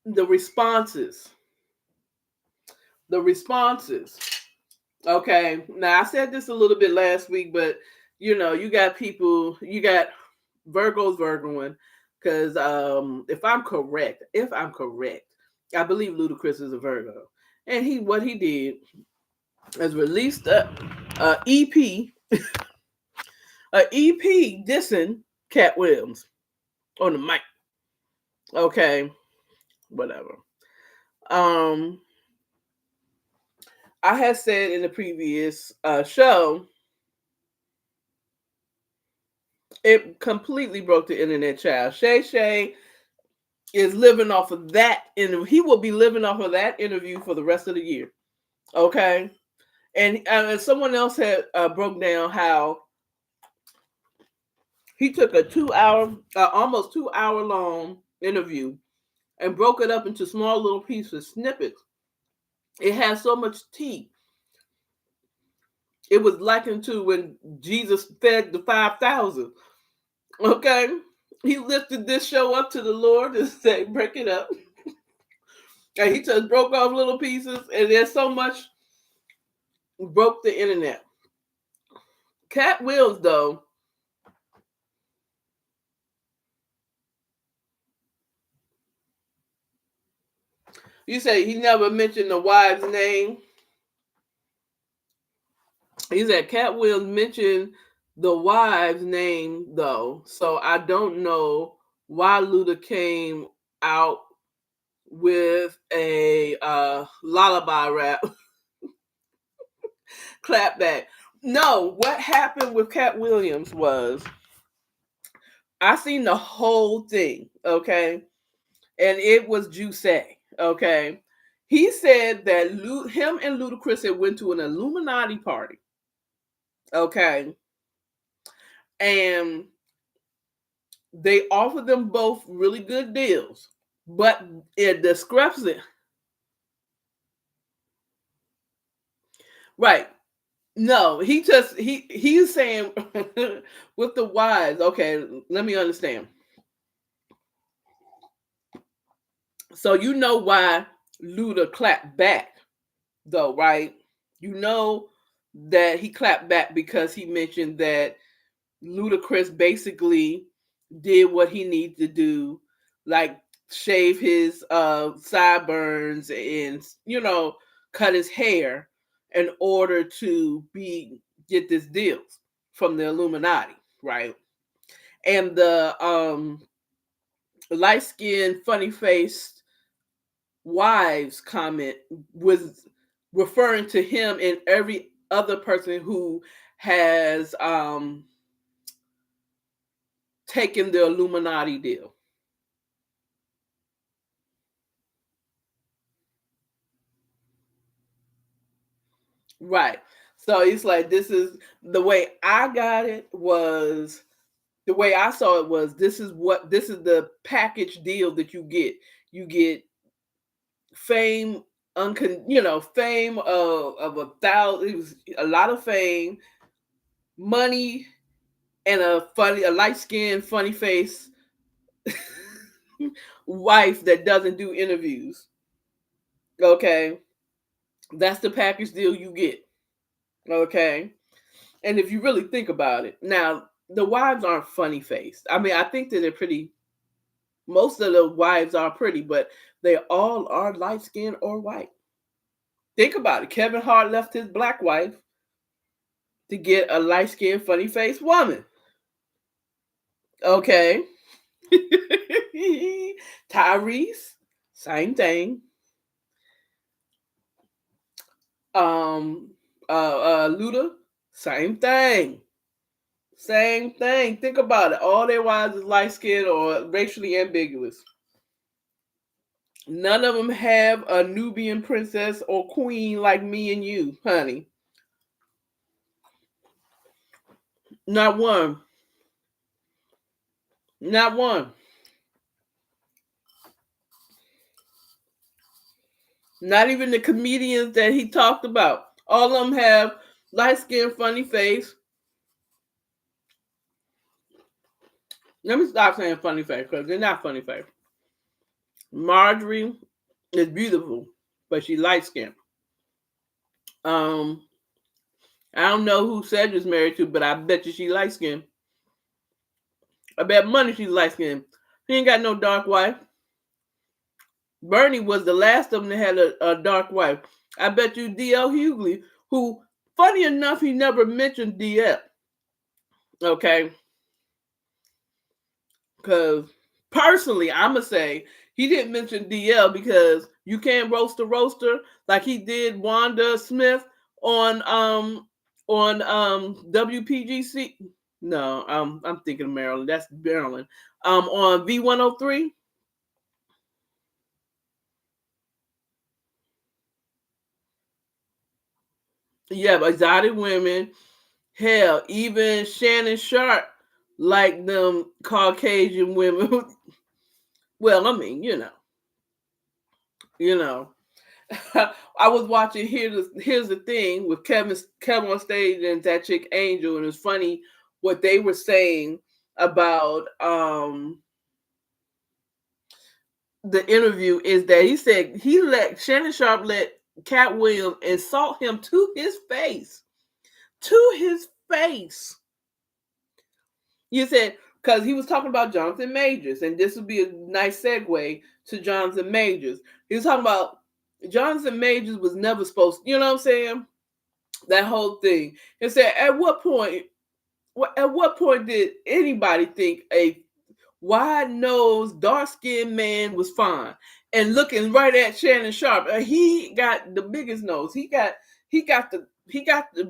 A: the responses. The responses. Okay. Now I said this a little bit last week, but you know, you got people, you got Virgos Virgoing, because if I'm correct, I believe Ludacris is a Virgo. And what he did is released a EP, a EP dissing Cat Williams on the mic. Okay, whatever. Um, I had said in the previous show, it completely broke the internet, child. Shay Shay is living off of that interview. He will be living off of that interview for the rest of the year. Okay, and someone else had broke down how he took a 2 hour, almost 2 hour long interview and broke it up into small little pieces, snippets. It had so much tea. It was likened to when Jesus fed the 5,000. Okay, he lifted this show up to the Lord and said, "Break it up." And he just broke off little pieces, and there's so much broke the internet. Cat Williams, though, you say he never mentioned the wife's name. He said Cat Williams mentioned the wives' name though, so I don't know why Luda came out with a lullaby rap clapback. No, what happened with Cat Williams was I seen the whole thing, okay, and it was Juice, okay. He said that him and Ludacris had went to an Illuminati party, okay, and they offered them both really good deals, but it discrepancy. Right. No, he's saying with the wives. Okay, let me understand. So you know why Luda clapped back, though, right? You know that he clapped back because he mentioned that Ludacris basically did what he needed to do, like shave his sideburns and cut his hair in order to get this deal from the Illuminati, right? And the light skinned, funny faced wives comment was referring to him and every other person who has taken the Illuminati deal. Right. So it's like this is the way I got it was the way I saw it was this is the package deal that you get. You get fame, fame of 1,000. It was a lot of fame, money, and a light skinned, funny face wife that doesn't do interviews. Okay, that's the package deal you get. Okay, and if you really think about it, now the wives aren't funny faced. I mean, I think that they're pretty. Most of the wives are pretty, but they all are light skinned or white. Think about it. Kevin Hart left his black wife to get a light-skinned, funny-faced woman. Okay. Tyrese, same thing. Luda, same thing. Same thing. Think about it. All their wives is light skinned or racially ambiguous. None of them have a Nubian princess or queen like me and you, honey. Not one. Not one. Not even the comedians that he talked about. All of them have light skin, funny face. Let me stop saying funny face because they're not funny face. Marjorie is beautiful, but she's light skinned. I don't know who Cedric's married to, but I bet you she light skinned. I bet money she's light skinned. He ain't got no dark wife. Bernie was the last of them that had a dark wife. I bet you D.L. Hughley, who, funny enough, he never mentioned D.L. Okay? Because personally, I'm going to say he didn't mention D.L. because you can't roast a roaster like he did Wanda Smith on WPGC. No, I'm thinking of Maryland. That's Maryland. On V103. Yeah, but exotic women. Hell, even Shannon Sharp like them Caucasian women. Well, I mean, you know. I was watching Here's the Thing with Kevin on stage and that chick Angel, and it's funny what they were saying about the interview is that he said Shannon Sharp let Cat Williams insult him to his face. To his face. You said, because he was talking about Jonathan Majors, and this would be a nice segue to Jonathan Majors. He was talking about Jonathan Majors was never supposed to, you know what I'm saying? That whole thing. He said, at what point did anybody think a wide-nosed, dark-skinned man was fine? And looking right at Shannon Sharp, he got the biggest nose. He got the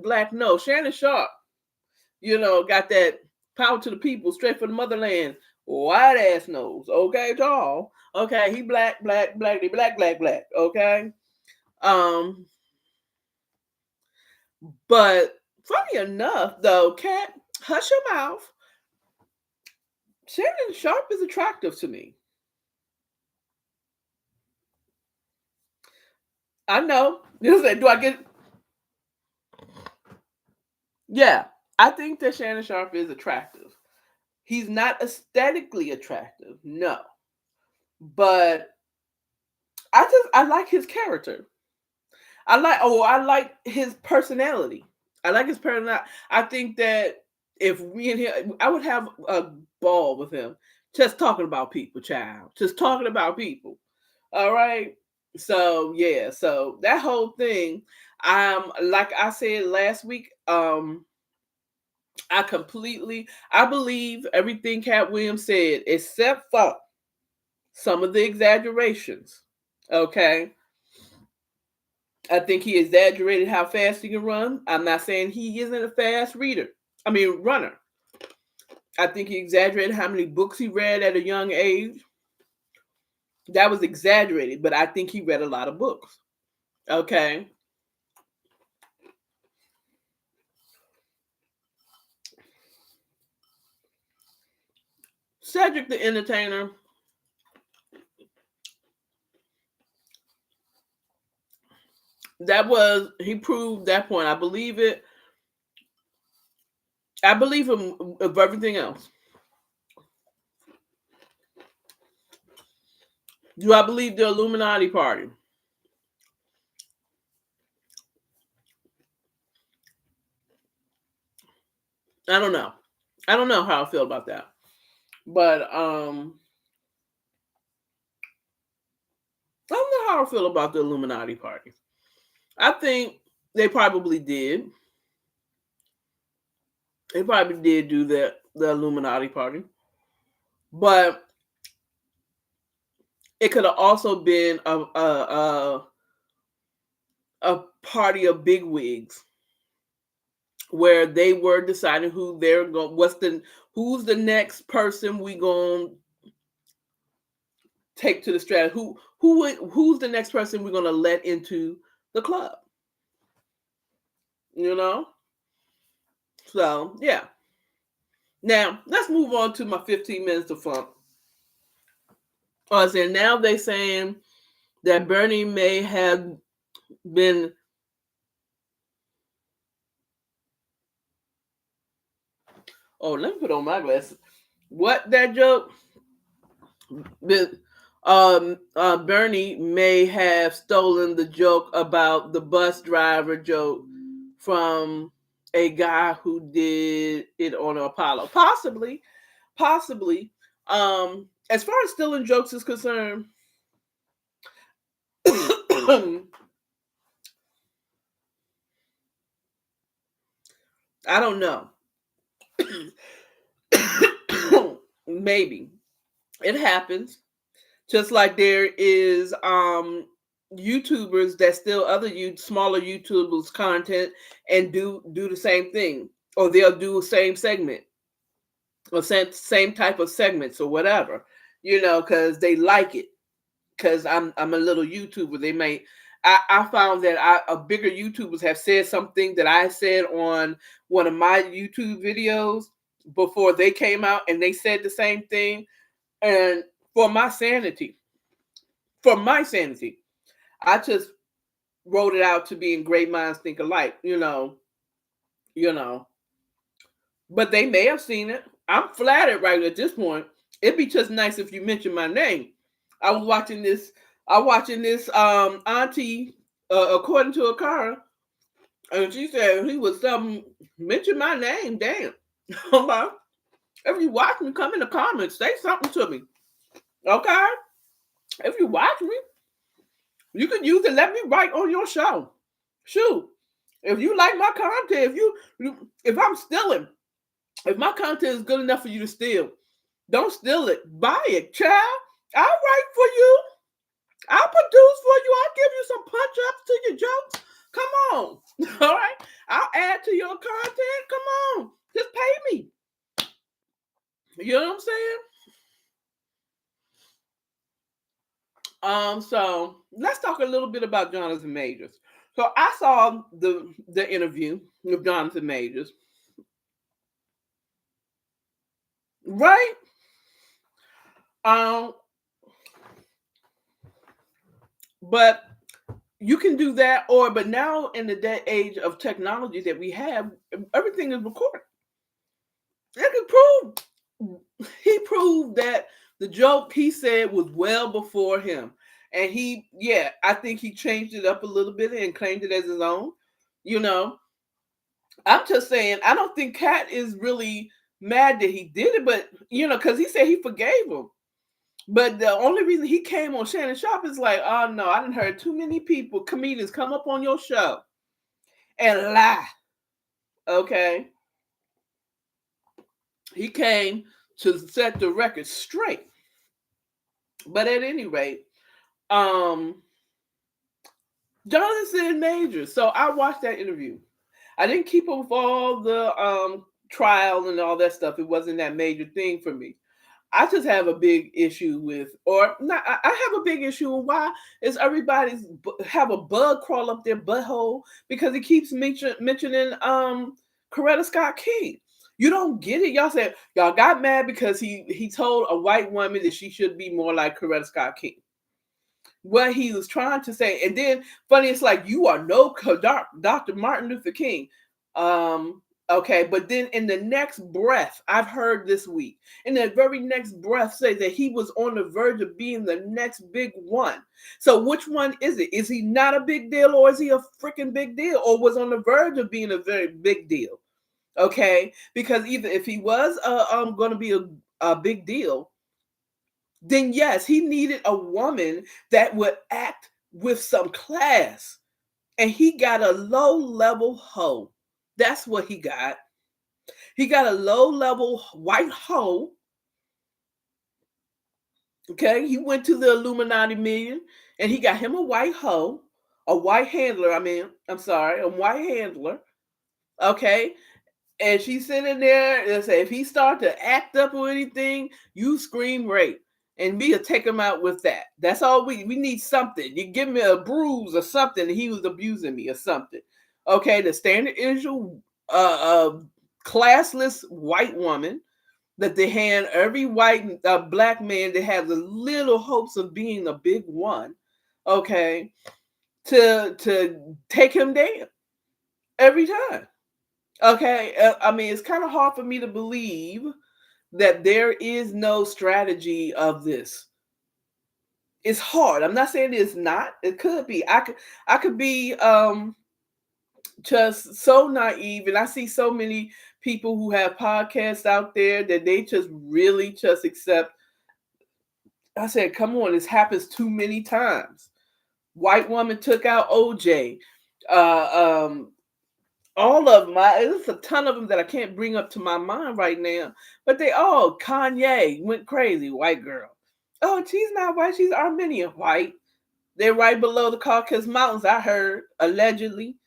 A: black nose. Shannon Sharp, got that power to the people, straight for the motherland, white ass nose. Okay, tall. Okay, he black, black, black, black, black, black. Okay. But funny enough, though, Cat, hush your mouth. Shannon Sharp is attractive to me. I know. You say, do I get? Yeah, I think that Shannon Sharp is attractive. He's not aesthetically attractive, no, but I like his character. I like his personality. I like his personality. I think that if me and him, I would have a ball with him, just talking about people, child. Just talking about people. All right. So yeah, so that whole thing, like I said last week, I believe everything Cat Williams said, except for some of the exaggerations. Okay. I think he exaggerated how fast he can run. I'm not saying he isn't a fast runner. I think he exaggerated how many books he read at a young age. That was exaggerated, but I think he read a lot of books. Okay. Cedric the Entertainer. He proved that point. I believe it. I believe him of everything else. Do I believe the Illuminati party? I don't know. I don't know how I feel about that. But I don't know how I feel about the Illuminati party. I think they probably did. They probably did do the Illuminati party, but it could have also been a party of bigwigs where they were deciding who they're going, who's the next person we gonna take to the strategy, who's the next person we're gonna let into the club, you know. So yeah. Now let's move on to my 15 minutes of fun. I said now they saying that Bernie may have been. Oh, let me put on my glasses. What that joke? Bernie may have stolen the joke about the bus driver joke from a guy who did it on Apollo. Possibly, possibly. As far as stealing jokes is concerned, I don't know. Maybe it happens. Just like there is YouTubers that steal other smaller YouTubers content and do the same thing, or they'll do the same segment or same type of segments or whatever, because they like it. Because I'm a little YouTuber, they may. I found that a bigger YouTubers have said something that I said on one of my YouTube videos before they came out, and they said the same thing. And for my sanity, I just wrote it out to be in great minds think alike, you know. But they may have seen it. I'm flattered right at this point. It'd be just nice if you mention my name. I was watching this. Auntie, according to Akara, and she said he was mention my name. Damn. Okay. If you watch me, come in the comments, say something to me. Okay. If you watch me, you can use it. Let me write on your show. Shoot. If you like my content, if I'm stealing, if my content is good enough for you to steal, don't steal it. Buy it, child. I'll write for you. I'll produce for you. I'll give you some punch ups to your jokes. Come on. All right. I'll add to your content. Come on. Just pay me. You know what I'm saying? So let's talk a little bit about Jonathan Majors. So I saw the interview with Jonathan Majors. Right? But you can do that, but now in the age of technology that we have, everything is recorded. He proved that the joke he said was well before him. And I think he changed it up a little bit and claimed it as his own. I'm just saying, I don't think Kat is really mad that he did it, but because he said he forgave him. But the only reason he came on Shannon Sharp is like, oh no, I didn't heard too many comedians come up on your show and lie. Okay. He came to set the record straight. But at any rate, Jonathan Majors. So I watched that interview. I didn't keep up with all the trial and all that stuff. It wasn't that major thing for me. I just have a big issue with, or not. I have a big issue with why is everybody's have a bug crawl up their butthole because he keeps mentioning Coretta Scott King. You don't get it. Y'all said y'all got mad because he told a white woman that she should be more like Coretta Scott King. What he was trying to say, and then funny, it's like you are no Dr. Martin Luther King. Okay, but then in the next breath, I've heard this week, in the very next breath, say that he was on the verge of being the next big one. So which one is it? Is he not a big deal, or is he a freaking big deal, or was on the verge of being a very big deal? Okay, because either if he was going to be a big deal, then yes, he needed a woman that would act with some class, and he got a low-level hoe. That's what he got. He got a low-level white hoe. Okay, he went to the Illuminati million and he got him a white hoe, a white handler. I'm sorry, a white handler. Okay, and she's sitting there and say, if he start to act up or anything, you scream rape. And we'll take him out with that. That's all we need something. You give me a bruise or something. He was abusing me or something. Okay, the standard issue, classless white woman that they hand every white black man that has the little hopes of being a big one. Okay, to take him down every time. Okay, it's kind of hard for me to believe that there is no strategy of this. It's hard. I'm not saying it's not. It could be. I could be just so naive, and I see so many people who have podcasts out there that they just really just accept. I said, come on, this happens too many times. White woman took out OJ. Uh, um, all of them. There's a ton of them that I can't bring up to my mind right now. But they all, Kanye went crazy, white girl. Oh, she's not white, she's Armenian white. They're right below the Caucasus Mountains, I heard, allegedly,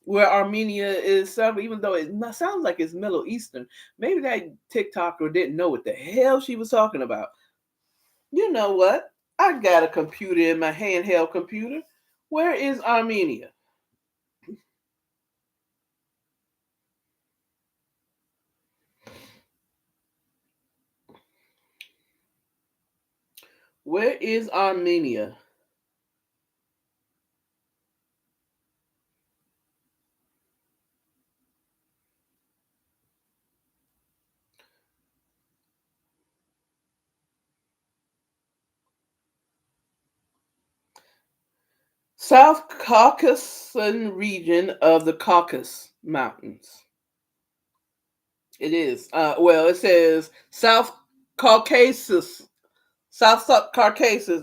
A: where Armenia is some, even though it sounds like it's Middle Eastern. Maybe that TikToker didn't know what the hell she was talking about. You know what? I got a computer in my handheld computer. Where is Armenia? Where is Armenia? South Caucasus region of the Caucasus Mountains. It is. Well, it says South Caucasus. South Caucasus.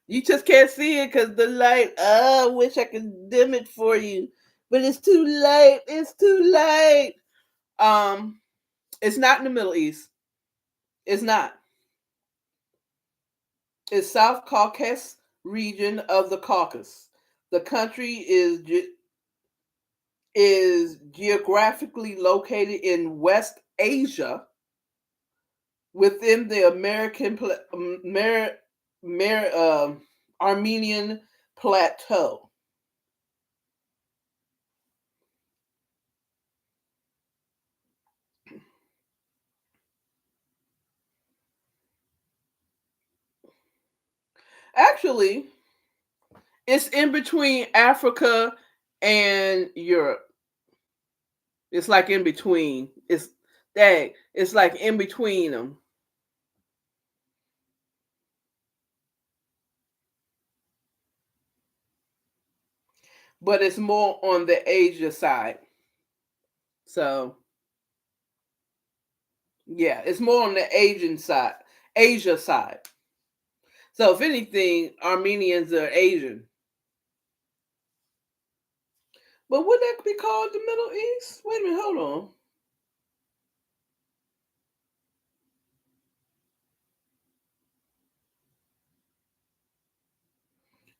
A: You just can't see it because the light. I wish I could dim it for you, but it's too late. It's too late. Um, it's not in the Middle East. It's not. It's South Caucasus region of the Caucasus. The country is geographically located in West Asia within the Armenian Plateau. Actually, it's in between Africa and Europe. It's like in between. It's like in between them. But it's more on the Asia side. So yeah, it's more on the Asia side. So if anything, Armenians are Asian. But would that be called the Middle East? Wait a minute, hold on.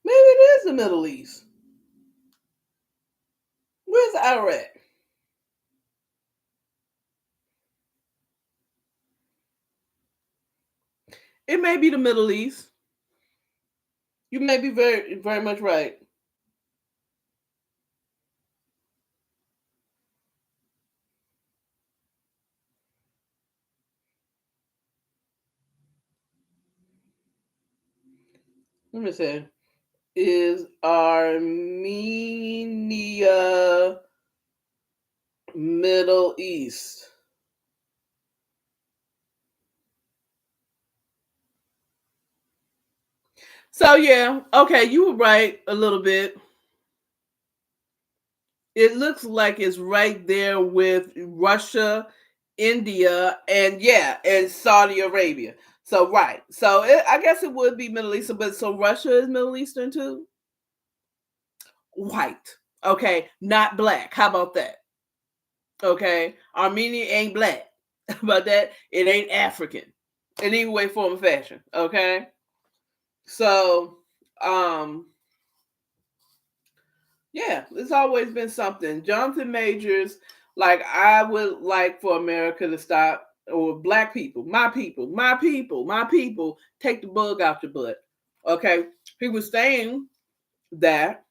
A: Maybe it is the Middle East. Where's Iraq? It may be the Middle East. You may be very, very much right. Let me see. Is Armenia Middle East? So yeah, okay, you were right a little bit. It looks like it's right there with Russia, India, and Saudi Arabia. So right, so I guess it would be Middle Eastern, but so Russia is Middle Eastern too. White, okay, not black. How about that? Okay, Armenian ain't black. About that, it ain't African in any way, form, or fashion. Okay, so yeah, it's always been something. Jonathan Majors, like I would like for America to stop, or black people, my people, my people, my people, take the bug out your butt. Okay, he was saying that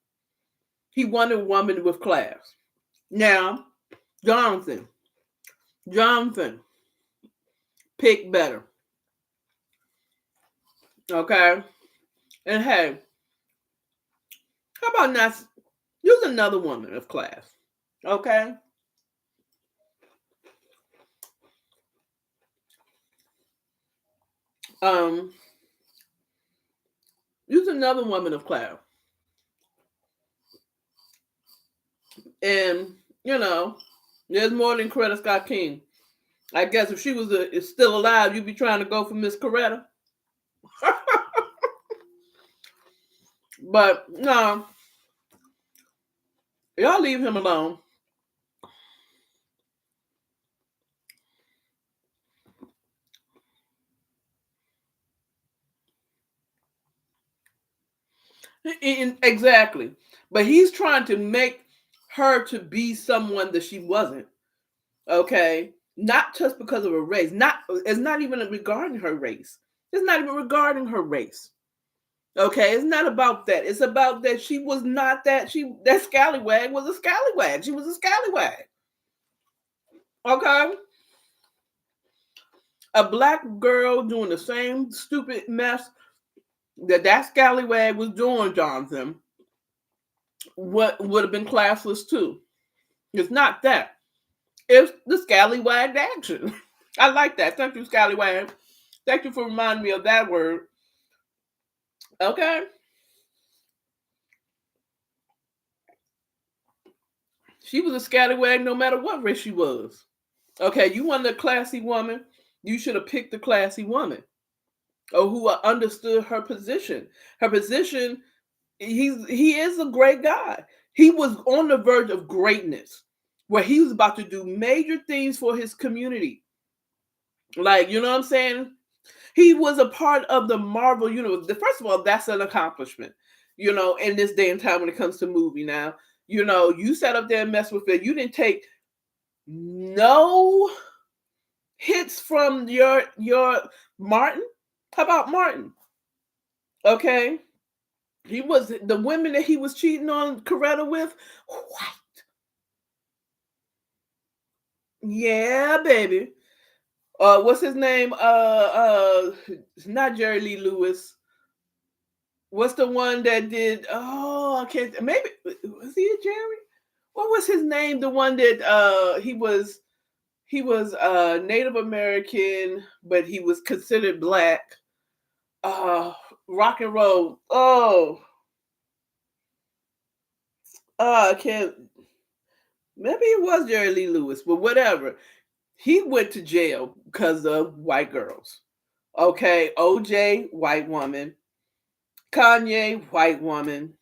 A: he wanted a woman with class. Now, Jonathan, Jonathan, pick better. Okay, and hey, how about not use another woman of class? Okay. Um, use another woman of class. And, you know, there's more than Coretta Scott King. I guess if she was is still alive, you'd be trying to go for Miss Coretta. But no, y'all leave him alone. Exactly. But he's trying to make her to be someone that she wasn't. Okay? Not just because of her race. It's not even regarding her race. It's not even regarding her race. Okay, it's not about that. It's about that she was not that. That scallywag was a scallywag. She was a scallywag. Okay, a black girl doing the same stupid mess that scallywag was doing, Jonathan, what would have been classless too. It's not that. It's the scallywag action. I like that. Thank you, scallywag. Thank you for reminding me of that word. Okay. She was a scallywag no matter what race she was. Okay, you wanted a classy woman, you should have picked a classy woman or who understood her position. Her position, he is a great guy. He was on the verge of greatness where he was about to do major things for his community. Like, you know what I'm saying? He was a part of the Marvel universe. First of all, that's an accomplishment, you know, in this day and time when it comes to movie now. You know, you sat up there and messed with it. You didn't take no hits from your Martin. How about Martin? Okay. He was the women that he was cheating on Coretta with. What? Yeah, baby. What's his name? It's not Jerry Lee Lewis. What's the one that did? Oh, I can't. Maybe was he a Jerry? What was his name? The one that he was Native American, but he was considered black. Uh, Rock and roll. I can't. Maybe it was Jerry Lee Lewis, but whatever. He went to jail because of white girls. Okay, OJ, white woman. Kanye, white woman.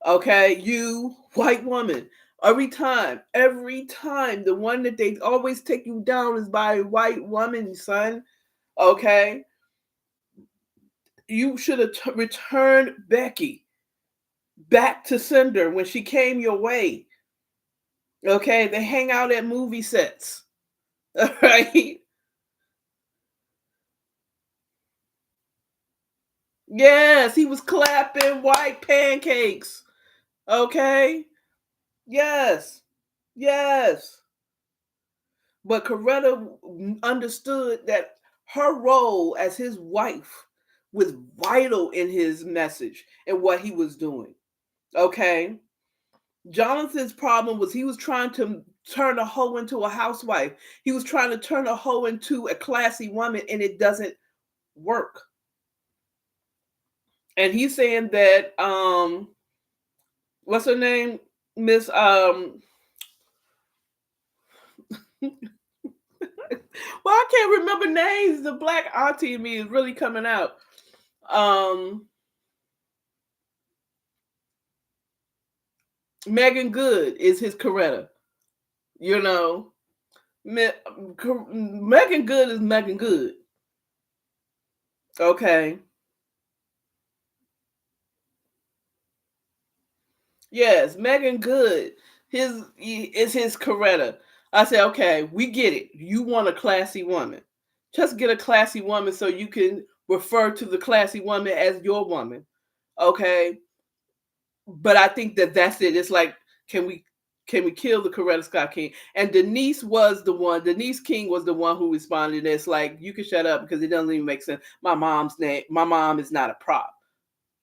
A: Okay, you, white woman. Every time, the one that they always take you down is by a white woman, son. Okay, you should have returned Becky back to sender when she came your way. Okay, they hang out at movie sets. All right. Yes, he was clapping white pancakes. Okay. Yes. Yes. But Coretta understood that her role as his wife was vital in his message and what he was doing. Okay. Jonathan's problem was he was trying to turn a hoe into a housewife. He was trying to turn a hoe into a classy woman, and it doesn't work. And he's saying that what's her name? Miss well, I can't remember names. The black auntie in me is really coming out. Um Megan Good is his Coretta. You know, Megan Good is Megan Good. Okay. Yes, Megan Good. Is his Coretta. I said, okay, we get it. You want a classy woman. Just get a classy woman so you can refer to the classy woman as your woman. Okay. But I think that that's it. It's like, can we kill the Coretta Scott King? And Denise King was the one who responded. It's like, you can shut up because it doesn't even make sense. My mom is not a prop.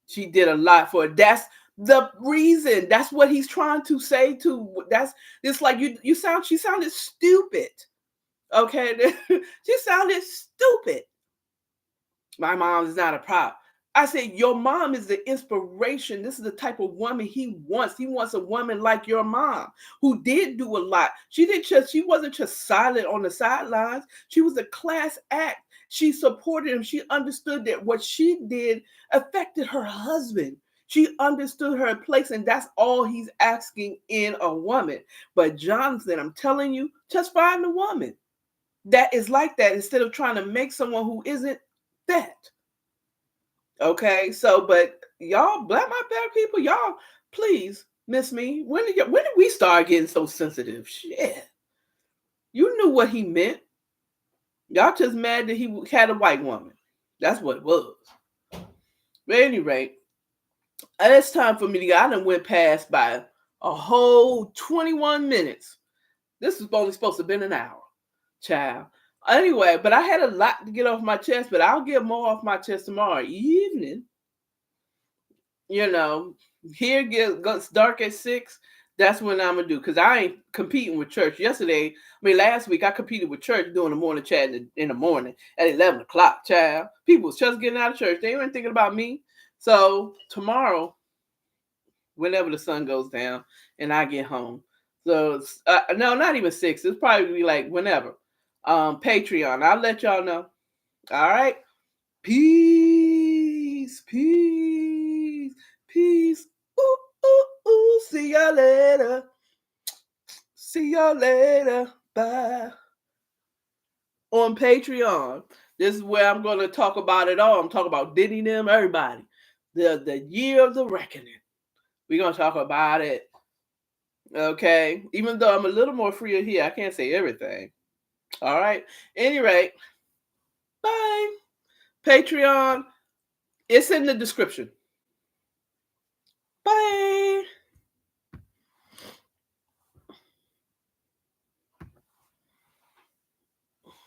A: She did a lot for it. That's the reason. That's what he's trying to say to. That's it's like she sounded stupid. Okay. She sounded stupid. My mom is not a prop. I said, your mom is the inspiration. This is the type of woman he wants. He wants a woman like your mom who did do a lot. She wasn't just silent on the sidelines. She was a class act. She supported him. She understood that what she did affected her husband. She understood her place, and that's all he's asking in a woman. But Jonathan, I'm telling you, just find a woman that is like that instead of trying to make someone who isn't that. Okay, so but y'all, Black My Better people, y'all, please miss me. When did we start getting so sensitive? Shit, you knew what he meant. Y'all just mad that he had a white woman. That's what it was. But at any rate, it's time for me to go. I done went past by a whole 21 minutes. This was only supposed to have been an hour, child. Anyway, but I had a lot to get off my chest, but I'll get more off my chest tomorrow evening. You know, here gets dark at 6. That's when I'm gonna do, because I ain't competing with church. Last week I competed with church doing the morning chat in the morning at 11 o'clock, child. People was just getting out of church. They weren't thinking about me. So tomorrow, whenever the sun goes down and I get home. So no, not even 6. It's probably be like whenever. Patreon. I'll let y'all know. All right. Peace. Peace. Peace. Ooh, ooh, ooh. See y'all later. See y'all later. Bye. On Patreon. This is where I'm going to talk about it all. I'm talking about Diddy them, everybody. The year of the reckoning. We're going to talk about it. Okay. Even though I'm a little more freer here, I can't say everything. All right. Any rate. Bye. Patreon. It's in the description. Bye.